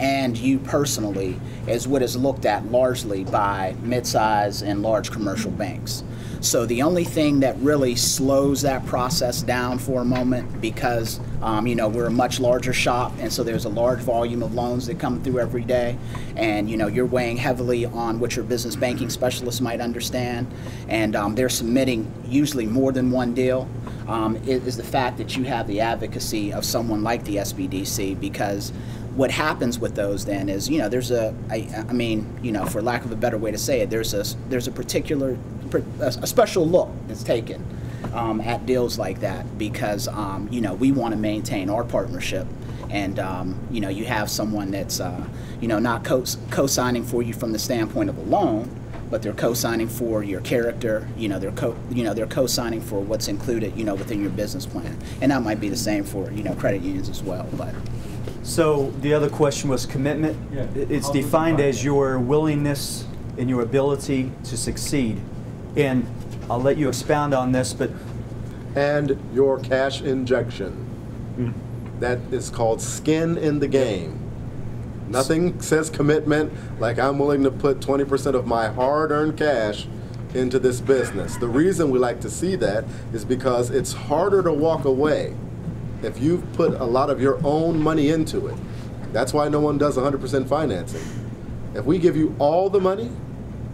Speaker 4: and you personally is what is looked at largely by mid-size and large commercial banks. So the only thing that really slows that process down for a moment, because we're a much larger shop, and so there's a large volume of loans that come through every day, and you're weighing heavily on what your business banking specialists might understand, and they're submitting usually more than one deal. Is the fact that you have the advocacy of someone like the SBDC, because what happens with those then is, there's for lack of a better way to say it, there's a particular, a special look that's taken at deals like that, because, we want to maintain our partnership, and, you have someone that's, not co-signing for you from the standpoint of a loan, but they're co-signing for your character, they're co-signing for what's included, within your business plan. And that might be the same for, credit unions as well, but.
Speaker 1: So the other question was commitment.
Speaker 6: Yeah.
Speaker 1: It's defined as your willingness and your ability to succeed. And I'll let you expound on this, but...
Speaker 3: And your cash injection. That is called skin in the game. Nothing says commitment like I'm willing to put 20% of my hard-earned cash into this business. The reason we like to see that is because it's harder to walk away if you've put a lot of your own money into it. That's why no one does 100% financing. If we give you all the money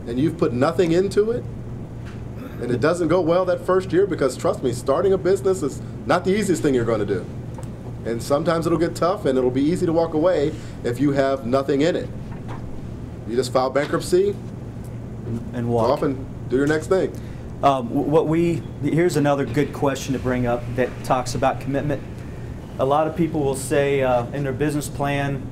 Speaker 3: and you've put nothing into it, and it doesn't go well that first year, because trust me, starting a business is not the easiest thing you're going to do. And sometimes it'll get tough, and it'll be easy to walk away if you have nothing in it. You just file bankruptcy
Speaker 1: and walk
Speaker 3: off and do your next thing.
Speaker 1: Here's another good question to bring up that talks about commitment. A lot of people will say in their business plan,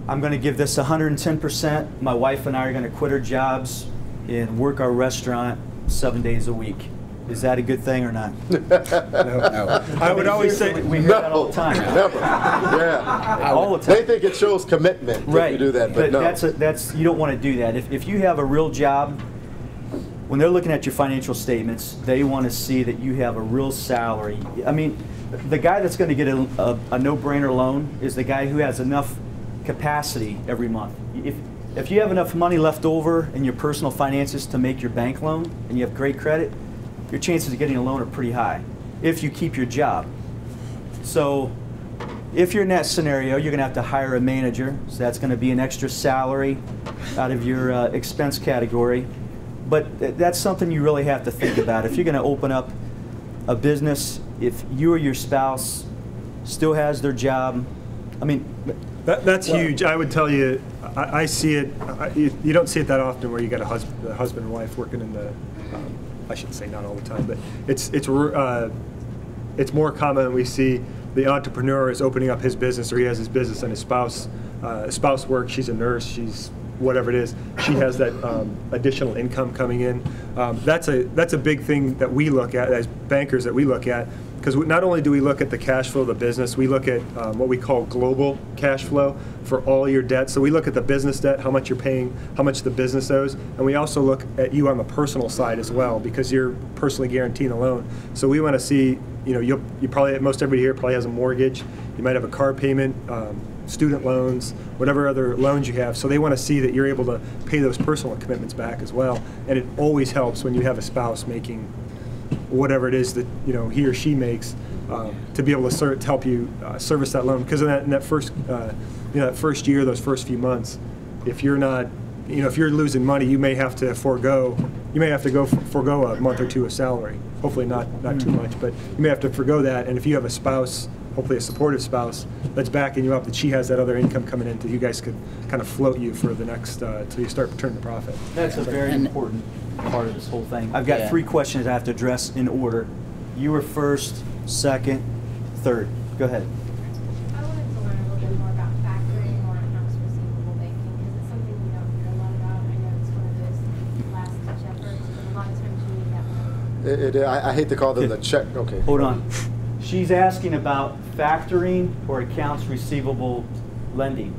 Speaker 1: I'm going to give this 110%. My wife and I are going to quit our jobs and work our restaurant 7 days a week. Is that a good thing or not?
Speaker 2: No. I would always say
Speaker 1: we hear that all the time.
Speaker 3: Never. Yeah.
Speaker 1: All the time.
Speaker 3: They think it shows commitment if you do that, but no.
Speaker 1: That's you don't want to do that. If you have a real job, when they're looking at your financial statements, they want to see that you have a real salary. I mean, the guy that's going to get a no-brainer loan is the guy who has enough capacity every month. If you have enough money left over in your personal finances to make your bank loan and you have great credit, your chances of getting a loan are pretty high if you keep your job. So if you're in that scenario, you're going to have to hire a manager. So that's going to be an extra salary out of your expense category. But that's something you really have to think about. If you're going to open up a business, if you or your spouse still has their job, I mean,
Speaker 2: That's huge. I would tell you, I see it. You don't see it that often where you got a husband and wife working in the. I should say not all the time, but it's more common when we see the entrepreneur is opening up his business, or he has his business, and his spouse works. She's a nurse. She's whatever it is. She has that additional income coming in. That's a big thing that we look at as bankers. That we look at. Because not only do we look at the cash flow of the business, we look at what we call global cash flow for all your debt. So we look at the business debt, how much you're paying, how much the business owes, and we also look at you on the personal side as well, because you're personally guaranteeing the loan. So we want to see, you probably, most everybody here probably has a mortgage. You might have a car payment, student loans, whatever other loans you have. So they want to see that you're able to pay those personal commitments back as well. And it always helps when you have a spouse making whatever it is that he or she makes, to be able to help you service that loan. Because in that first that first year, those first few months, if you're not, if you're losing money, you may have to forego a month or two of salary. Hopefully not too much, but you may have to forego that. And if you have a spouse, hopefully a supportive spouse that's backing you up, that she has that other income coming in, that you guys could kind of float you for the next till you start turning the profit.
Speaker 1: That's a very important part of this whole thing. I've got 3 questions I have to address in order. You were first, second, third. Go ahead.
Speaker 12: I wanted to learn a little bit more about factoring or accounts receivable banking, because it's something we don't hear a lot about. I know it's one of those last ditch efforts, but a lot of times you need that money.
Speaker 3: I hate to call them the check. Okay.
Speaker 1: Hold on. She's asking about factoring or accounts receivable lending.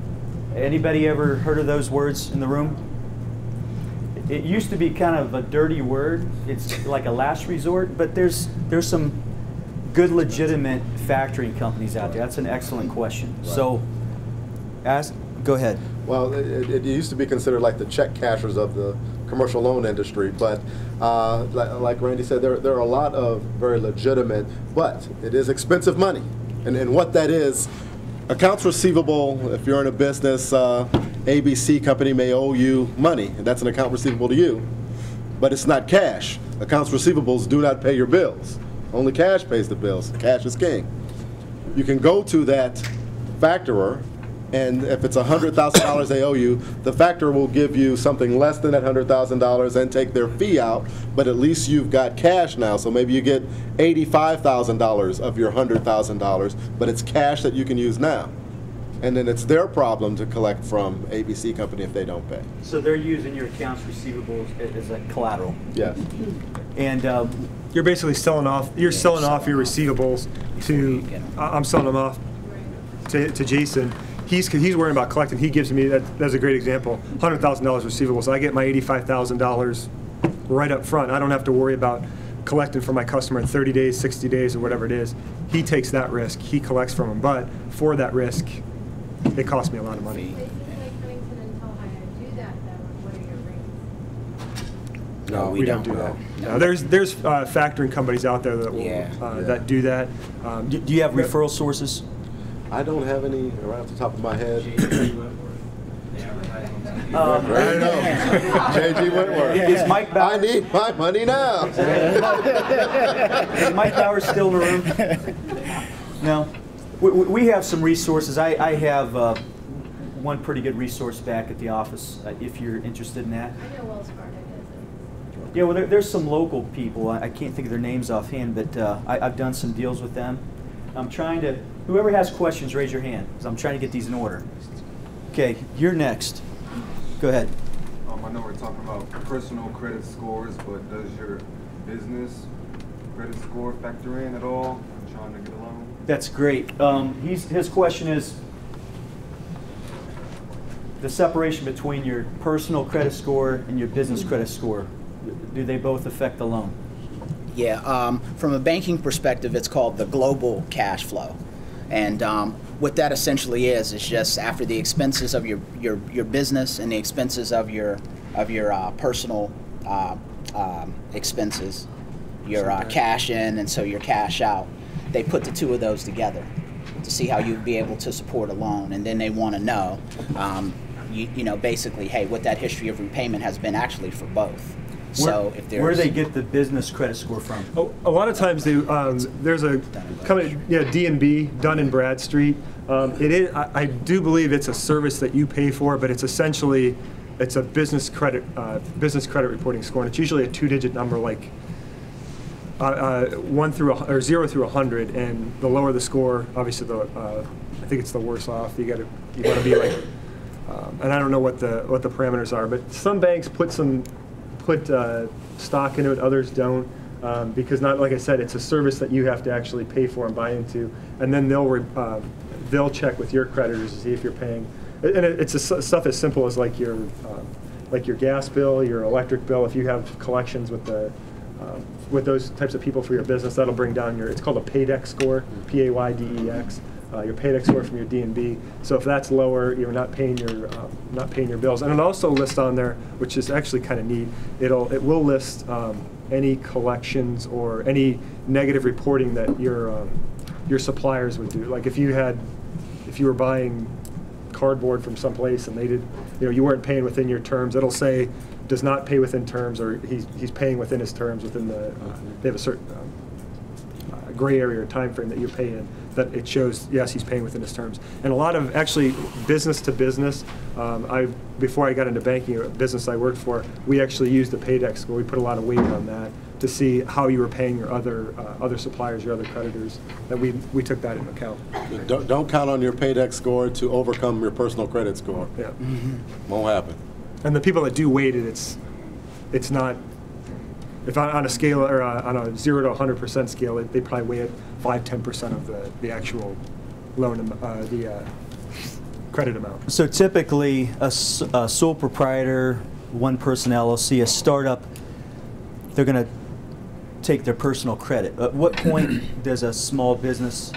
Speaker 1: Anybody ever heard of those words in the room? It used to be kind of a dirty word. It's like a last resort, but there's some good legitimate factoring companies out there. That's an excellent question. Right. So, go ahead.
Speaker 3: Well, it used to be considered like the check cashers of the commercial loan industry, but like Randy said, there are a lot of very legitimate, but it is expensive money. And what that is, accounts receivable, if you're in a business, ABC company may owe you money, and that's an account receivable to you, but it's not cash. Accounts receivables do not pay your bills. Only cash pays the bills. Cash is king. You can go to that factorer, and if it's $100,000 they owe you, the factorer will give you something less than that $100,000 and take their fee out, but at least you've got cash now. So maybe you get $85,000 of your $100,000, but it's cash that you can use now. And then it's their problem to collect from ABC company if they don't pay.
Speaker 1: So they're using your accounts receivables as a collateral.
Speaker 3: Yes.
Speaker 1: And
Speaker 2: you're basically selling off. You're selling off your receivables to. I'm selling them off to Jason. He's worrying about collecting. He gives me that's a great example. $100,000 receivables. So I get my $85,000 right up front. I don't have to worry about collecting from my customer in 30 days, 60 days, or whatever it is. He takes that risk. He collects from them. But for that risk, it costs me a lot of money.
Speaker 4: No,
Speaker 2: we don't do that. No, there's factoring companies out there that will that do that.
Speaker 1: Do you have referral sources?
Speaker 3: I don't have any right off the top of my head.
Speaker 1: I don't
Speaker 3: know. J.G. Wentworth.
Speaker 1: Is Mike Bauer?
Speaker 3: I need my money now.
Speaker 1: Is Mike Bauer still in the room? No. We have some resources. I have one pretty good resource back at the office, if you're interested in that.
Speaker 12: I know Wells Fargo does it.
Speaker 1: Yeah, well, there's some local people. I can't think of their names offhand, but I've done some deals with them. I'm trying to, whoever has questions, raise your hand, because I'm trying to get these in order. Okay, you're next. Go ahead.
Speaker 13: I know we're talking about personal credit scores, but does your business credit score factor in at all? I'm trying to get a loan.
Speaker 1: That's great. His question is the separation between your personal credit score and your business credit score. Do they both affect the loan?
Speaker 4: Yeah, from a banking perspective, it's called the global cash flow. And what that essentially is just after the expenses of your business and the expenses of your personal expenses, your cash in and so your cash out, they put the two of those together to see how you'd be able to support a loan. And then they want to know, you know, basically, hey, what that history of repayment has been actually for both. So if there's
Speaker 1: where do they get the business credit score from?
Speaker 2: A lot of times there's a company, D&B, Dun & Bradstreet. It is. I do believe it's a service that you pay for, but it's essentially a business credit reporting score, and it's usually a 2-digit number, like 0 through 100, and the lower the score, obviously I think it's the worse off. You want to be like, and I don't know what the parameters are, but some banks put stock into it, others don't, because like I said, it's a service that you have to actually pay for and buy into, and then they'll check with your creditors to see if you're paying. And it's stuff as simple as like your gas bill, your electric bill. If you have collections with those types of people for your business, that'll bring down it's called a PAYDEX score, P-A-Y-D-E-X. Your PAYDEX score from your D&B. So if that's lower, you're not paying your bills. And it also lists on there, which is actually kind of neat. It will list any collections or any negative reporting that your suppliers would do. Like if you were buying cardboard from someplace and you weren't paying within your terms, it'll say does not pay within terms, or he's paying within his terms within they have a certain gray area or time frame that you pay in, that it shows, yes, he's paying within his terms. And a lot of, actually, business to business, before I got into banking, a business I worked for, we actually used the PAYDEX score. We put a lot of weight on that to see how you were paying your other suppliers, your other creditors, that we took that into account.
Speaker 3: Don't count on your PAYDEX score to overcome your personal credit score.
Speaker 2: Yeah.
Speaker 3: Mm-hmm. Won't happen.
Speaker 2: And the people that do weight it, it's not, if on a scale, or on a 0 to 100% scale, they probably weigh it 5–10% of the actual loan, the credit amount.
Speaker 1: So typically, a sole proprietor, one-person LLC, a startup, they're going to take their personal credit. At what point does a small business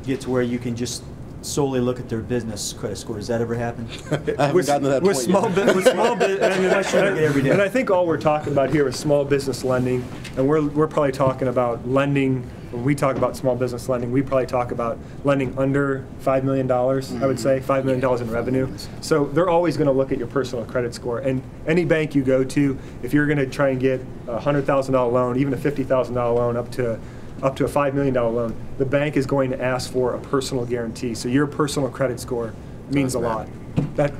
Speaker 1: get to where you can just solely look at their business credit score? Does that ever happen?
Speaker 3: I haven't gotten to that point yet.
Speaker 2: With small business, and I think all we're talking about here is small business lending, and we're probably talking about lending. When we talk about small business lending, we probably talk about lending under $5 million, I would say, $5 million in revenue. So they're always going to look at your personal credit score. And any bank you go to, if you're going to try and get a $100,000 loan, even a $50,000 loan up to a $5 million loan, the bank is going to ask for a personal guarantee. So your personal credit score means a lot. That's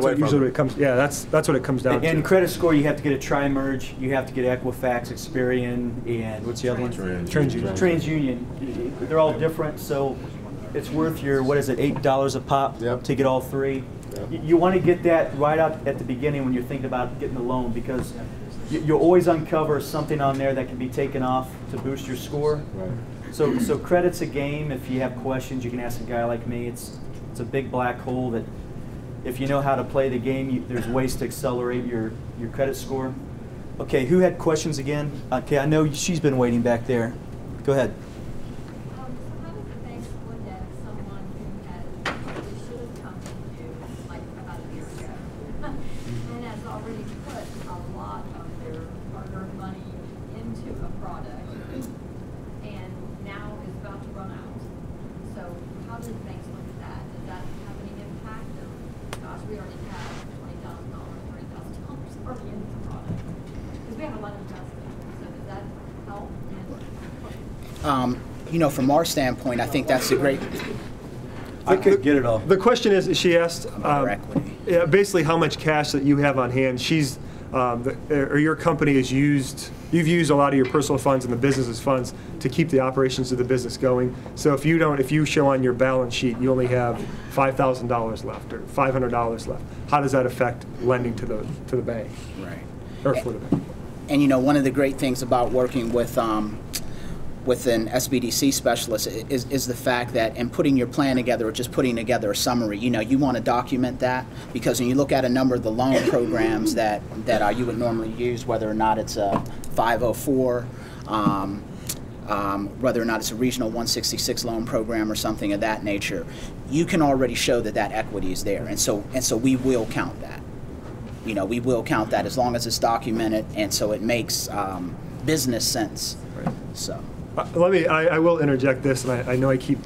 Speaker 2: usually what it comes. Yeah, that's what it comes down to.
Speaker 1: And credit score, you have to get a Tri-Merge, you have to get Equifax, Experian, and what's the other one? TransUnion. They're all different, so it's worth your, what is it, $8 a pop to get all three. Yep. You want to get that right out at the beginning when you're thinking about getting the loan, because you'll always uncover something on there that can be taken off to boost your score.
Speaker 3: Right.
Speaker 1: So credit's a game. If you have questions, you can ask a guy like me. It's a big black hole that, if you know how to play the game, there's ways to accelerate your credit score. Okay, who had questions again? Okay, I know she's been waiting back there. Go ahead.
Speaker 12: So how does the bank look at someone who should have come to you like about a year ago and has already put a lot of their hard-earned money into a product and now is about to run out? So how does banks look at that? Does that have any impact? Gosh, we already have $20,000, $30,000 already in the product. Because we have a lot of investment. So does that help?
Speaker 4: From our standpoint, I think that's a great.
Speaker 1: I could get it all.
Speaker 2: The question is, she asked basically how much cash that you have on hand. Or your company has used. You've used a lot of your personal funds and the business's funds to keep the operations of the business going. So if you show on your balance sheet you only have $5,000 left or $500 left, how does that affect lending to the bank?
Speaker 4: Right.
Speaker 2: Or for the bank?
Speaker 4: And one of the great things about working with an SBDC specialist is the fact that in putting your plan together or just putting together a summary, you want to document that, because when you look at a number of the loan programs that you would normally use, whether or not it's a 504, whether or not it's a regional 166 loan program or something of that nature, you can already show that equity is there, and so we will count that. We will count that as long as it's documented, and so it makes business sense.
Speaker 2: Right.
Speaker 4: So.
Speaker 2: I will interject this, and I know I keep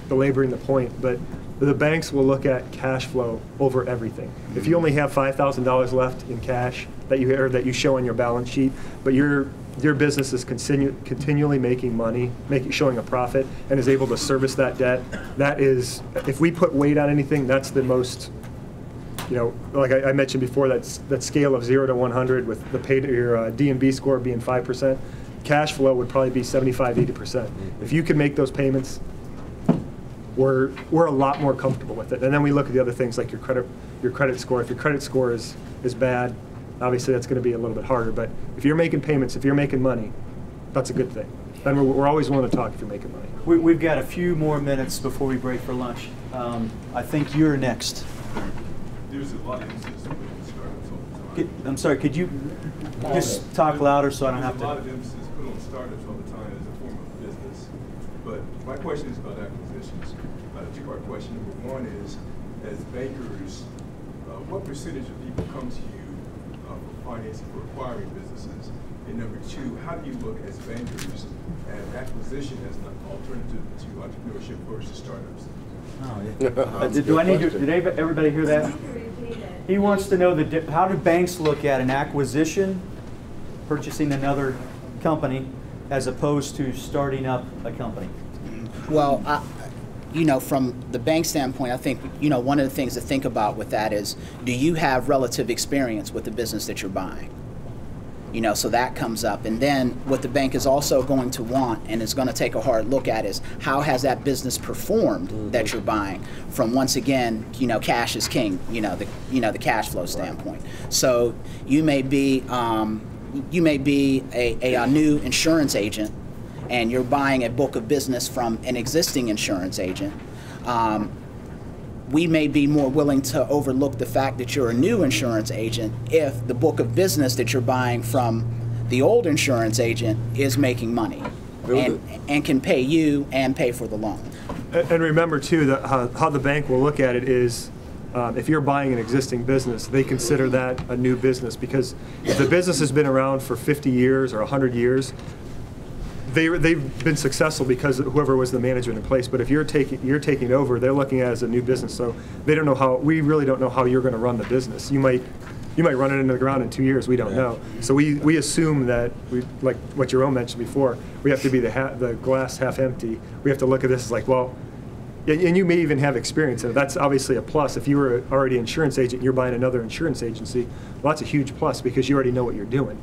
Speaker 2: belaboring the point, but the banks will look at cash flow over everything. If you only have $5,000 left in cash that you show on your balance sheet, but your business is continually making money, showing a profit, and is able to service that debt, that is, if we put weight on anything, that's the most, like I mentioned before, that scale of 0 to 100 with your D&B score being 5%, cash flow would probably be 75, 80%. If you can make those payments, we're a lot more comfortable with it. And then we look at the other things like your credit score. If your credit score is bad, obviously that's going to be a little bit harder. But if you're making payments, if you're making money, that's a good thing. And we're always willing to talk if you're making money.
Speaker 1: We've got a few more minutes before we break for lunch. I think you're next.
Speaker 14: There's a lot of emphasis on startups all the time.
Speaker 1: I'm sorry, could you just talk louder so I don't have to?
Speaker 14: There's a lot of emphasis put on startups all the time as a form of business. But my question is about acquisitions. A two-part question. Number one is, as bankers, what percentage of people come to you for financing for acquiring businesses? And number two, how do you look as bankers at acquisition as an alternative to entrepreneurship versus startups?
Speaker 1: Oh, yeah. Do I need to? Did everybody hear that? He wants to know how do banks look at an acquisition, purchasing another company, as opposed to starting up a company?
Speaker 4: Well, from the bank standpoint, I think, one of the things to think about with that is, do you have relative experience with the business that you're buying? So that comes up. And then what the bank is also going to want and is going to take a hard look at is, how has that business performed that you're buying from, once again, cash is king, the cash flow standpoint. So you may be a new insurance agent, and you're buying a book of business from an existing insurance agent. We may be more willing to overlook the fact that you're a new insurance agent if the book of business that you're buying from the old insurance agent is making money and can pay you and pay for the loan.
Speaker 2: And remember, too, that how the bank will look at it is, if you're buying an existing business, they consider that a new business, because if the business has been around for 50 years or 100 years, they've been successful because whoever was the management in place. But if you're taking over, they're looking at it as a new business. So they don't know we really don't know how you're going to run the business. You might run it into the ground in 2 years. We don't know. So we assume that like what Jerome mentioned before, we have to be the glass half empty. We have to look at this as like, well, and you may even have experience in it. That's obviously a plus. If you were already an insurance agent, you're buying another insurance agency, well, that's a huge plus because you already know what you're doing.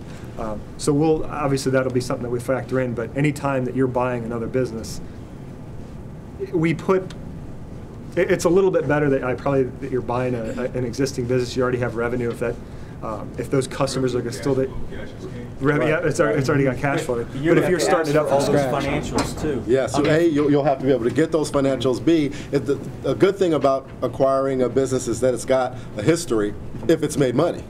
Speaker 2: So obviously that'll be something that we factor in, but any time that you're buying another business, it's a little bit better that you're buying an existing business, you already have revenue, if those customers are still there. Yeah, it's already got cash flow. But if you're starting it up from scratch,
Speaker 1: financials too.
Speaker 3: Yeah. So A, you'll have to be able to get those financials. B, a good thing about acquiring a business is that it's got a history. If it's made money,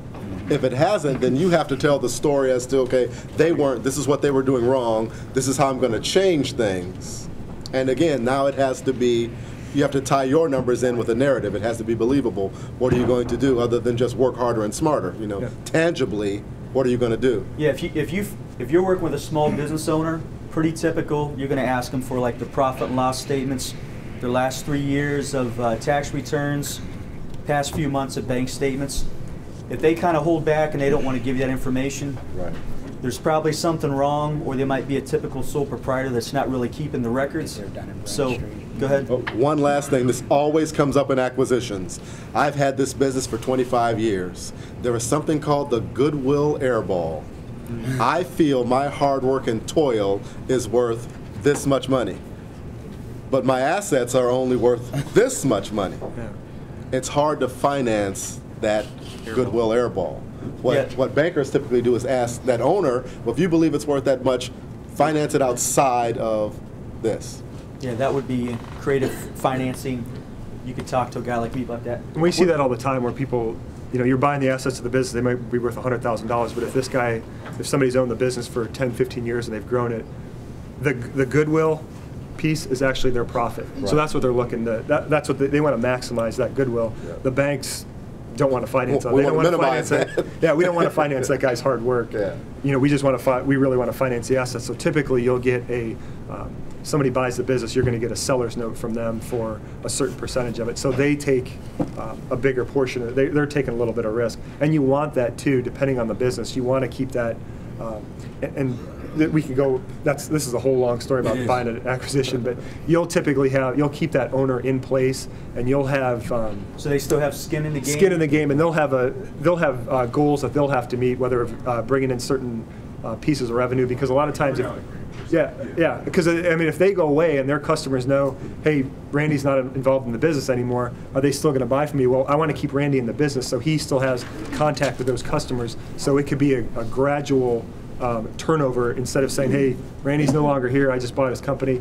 Speaker 3: if it hasn't, then you have to tell the story as to, okay, this is what they were doing wrong. This is how I'm going to change things. And again, now it has to be. You have to tie your numbers in with a narrative. It has to be believable. What are you going to do other than just work harder and smarter? Tangibly. What are you going to do?
Speaker 1: Yeah, if you're working with a small business owner, pretty typical. You're going to ask them for like the profit and loss statements, their last 3 years of tax returns, past few months of bank statements. If they kind of hold back and they don't want to give you that information,
Speaker 3: right,
Speaker 1: there's probably something wrong, or they might be a typical sole proprietor that's not really keeping the records. So, go ahead.
Speaker 3: One last thing, this always comes up in acquisitions. I've had this business for 25 years. There is something called the goodwill airball. I feel my hard work and toil is worth this much money, but my assets are only worth this much money. It's hard to finance that goodwill airball. What bankers typically do is ask that owner, well, if you believe it's worth that much, finance it outside of this.
Speaker 1: Yeah, that would be creative financing. You could talk to a guy like me about that.
Speaker 2: And we see that all the time where people, you're buying the assets of the business, they might be worth $100,000, but if somebody's owned the business for 10, 15 years and they've grown it, the goodwill piece is actually their profit. Right. So that's what they're looking to, that's what they want to maximize, that goodwill. Yeah. The banks, don't want to finance them.
Speaker 3: We
Speaker 2: They don't
Speaker 3: want to
Speaker 2: want to finance
Speaker 3: minimize
Speaker 2: that. Yeah, we don't want to finance that guy's hard work.
Speaker 3: Yeah.
Speaker 2: You know, we just want to we really want to finance the assets. So typically, you'll get somebody buys the business, you're going to get a seller's note from them for a certain percentage of it. So they take a bigger portion of it. They're taking a little bit of risk, and you want that too, depending on the business. You want to keep that, and we can go. This is a whole long story about buying an acquisition, but you'll keep that owner in place, and you'll have.
Speaker 1: So they still have skin in the game.
Speaker 2: Skin in the game, and they'll have goals that they'll have to meet, whether bringing in certain pieces of revenue, because a lot of times. Yeah, because I mean, if they go away and their customers know, hey, Randy's not involved in the business anymore, are they still going to buy from me? Well, I want to keep Randy in the business, so he still has contact with those customers. So it could be a gradual turnover instead of saying, hey, Randy's no longer here, I just bought his company.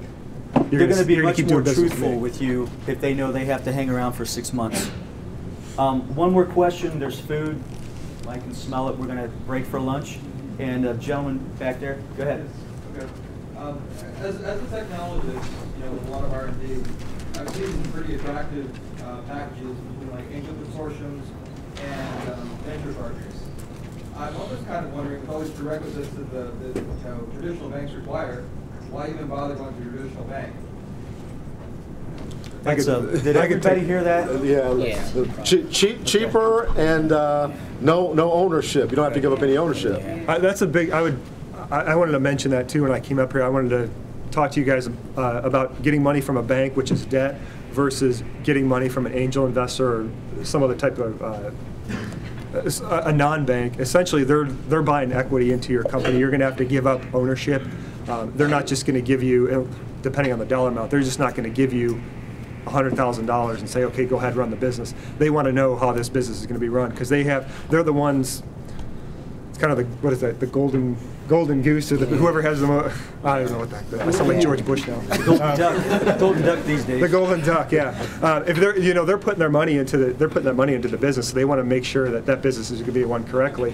Speaker 1: They're going to be much more truthful with you if they know they have to hang around for 6 months. One more question. There's food. I can smell it. We're going to break for lunch. And gentleman back there, go ahead.
Speaker 15: Okay. As a technologist, you know, with a lot of R&D, I've seen some pretty attractive packages between like angel consortiums and venture partners. I'm always kind of wondering, with all these prerequisites that the traditional banks require, why even bother going to a traditional bank?
Speaker 1: Did everybody hear that?
Speaker 3: Yeah. Cheaper and no ownership. You don't have to give up any ownership.
Speaker 2: That's a big. I wanted to mention that too when I came up here. I wanted to talk to you guys about getting money from a bank, which is debt, versus getting money from an angel investor or some other type of a non-bank. Essentially, they're buying equity into your company. You're going to have to give up ownership. They're not just going to give you, depending on the dollar amount, they're just not going to give you $100,000 and say, okay, go ahead, run the business. They want to know how this business is going to be run, because they're the ones. It's kind of the golden goose, or whoever has the most. I don't know what that. I sound like George Bush now.
Speaker 1: The golden duck. Golden duck these days.
Speaker 2: The golden duck, yeah. If they're putting their money into the business, so they want to make sure that business is going to be run correctly.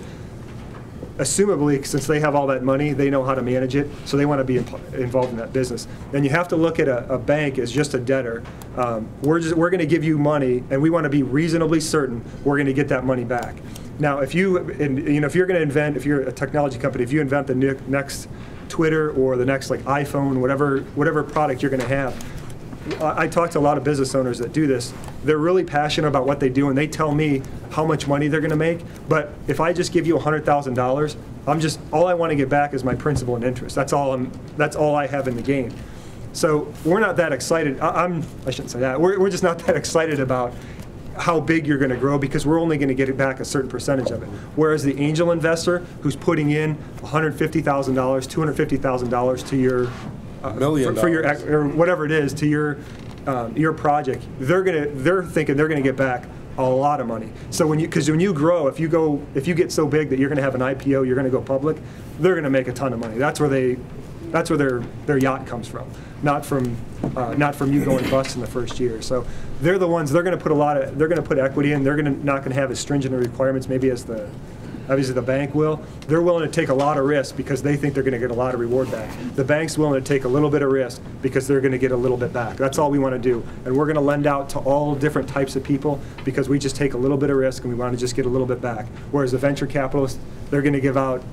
Speaker 2: Assumably, since they have all that money, they know how to manage it, so they want to be involved in that business. And you have to look at a bank as just a debtor. We're going to give you money, and we want to be reasonably certain we're going to get that money back. Now, if you're going to invent, if you're a technology company, if you invent the next Twitter or the next like iPhone, whatever product you're going to have. I talk to a lot of business owners that do this. They're really passionate about what they do, and they tell me how much money they're going to make. But if I just give you $100,000, all I want to get back is my principal and interest. That's all I have in the game. So we're not that excited. I shouldn't say that. We're just not that excited about how big you're going to grow, because we're only going to get it back a certain percentage of it. Whereas the angel investor who's putting in $150,000, $250,000 to your for your or whatever it is to your project, they're thinking they're going to get back a lot of money. So when you grow, if you get so big that you're going to have an IPO, you're going to go public, they're going to make a ton of money. That's where their yacht comes from, not from you going bust in the first year. So they're the ones, they're going to put equity in. They're not going to have as stringent requirements maybe as obviously the bank will. They're willing to take a lot of risk because they think they're going to get a lot of reward back. The bank's willing to take a little bit of risk because they're going to get a little bit back. That's all we want to do. And we're going to lend out to all different types of people because we just take a little bit of risk and we want to just get a little bit back. Whereas the venture capitalists, they're going to give out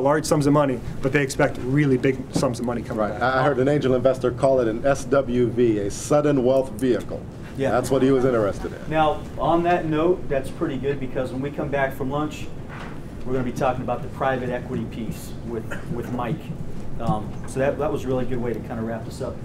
Speaker 2: large sums of money, but they expect really big sums of money coming back.
Speaker 3: I heard an angel investor call it an SWV, a sudden wealth vehicle. Yeah. That's what he was interested in.
Speaker 1: Now, on that note, that's pretty good, because when we come back from lunch, we're going to be talking about the private equity piece with Mike. So that was a really good way to kind of wrap this up.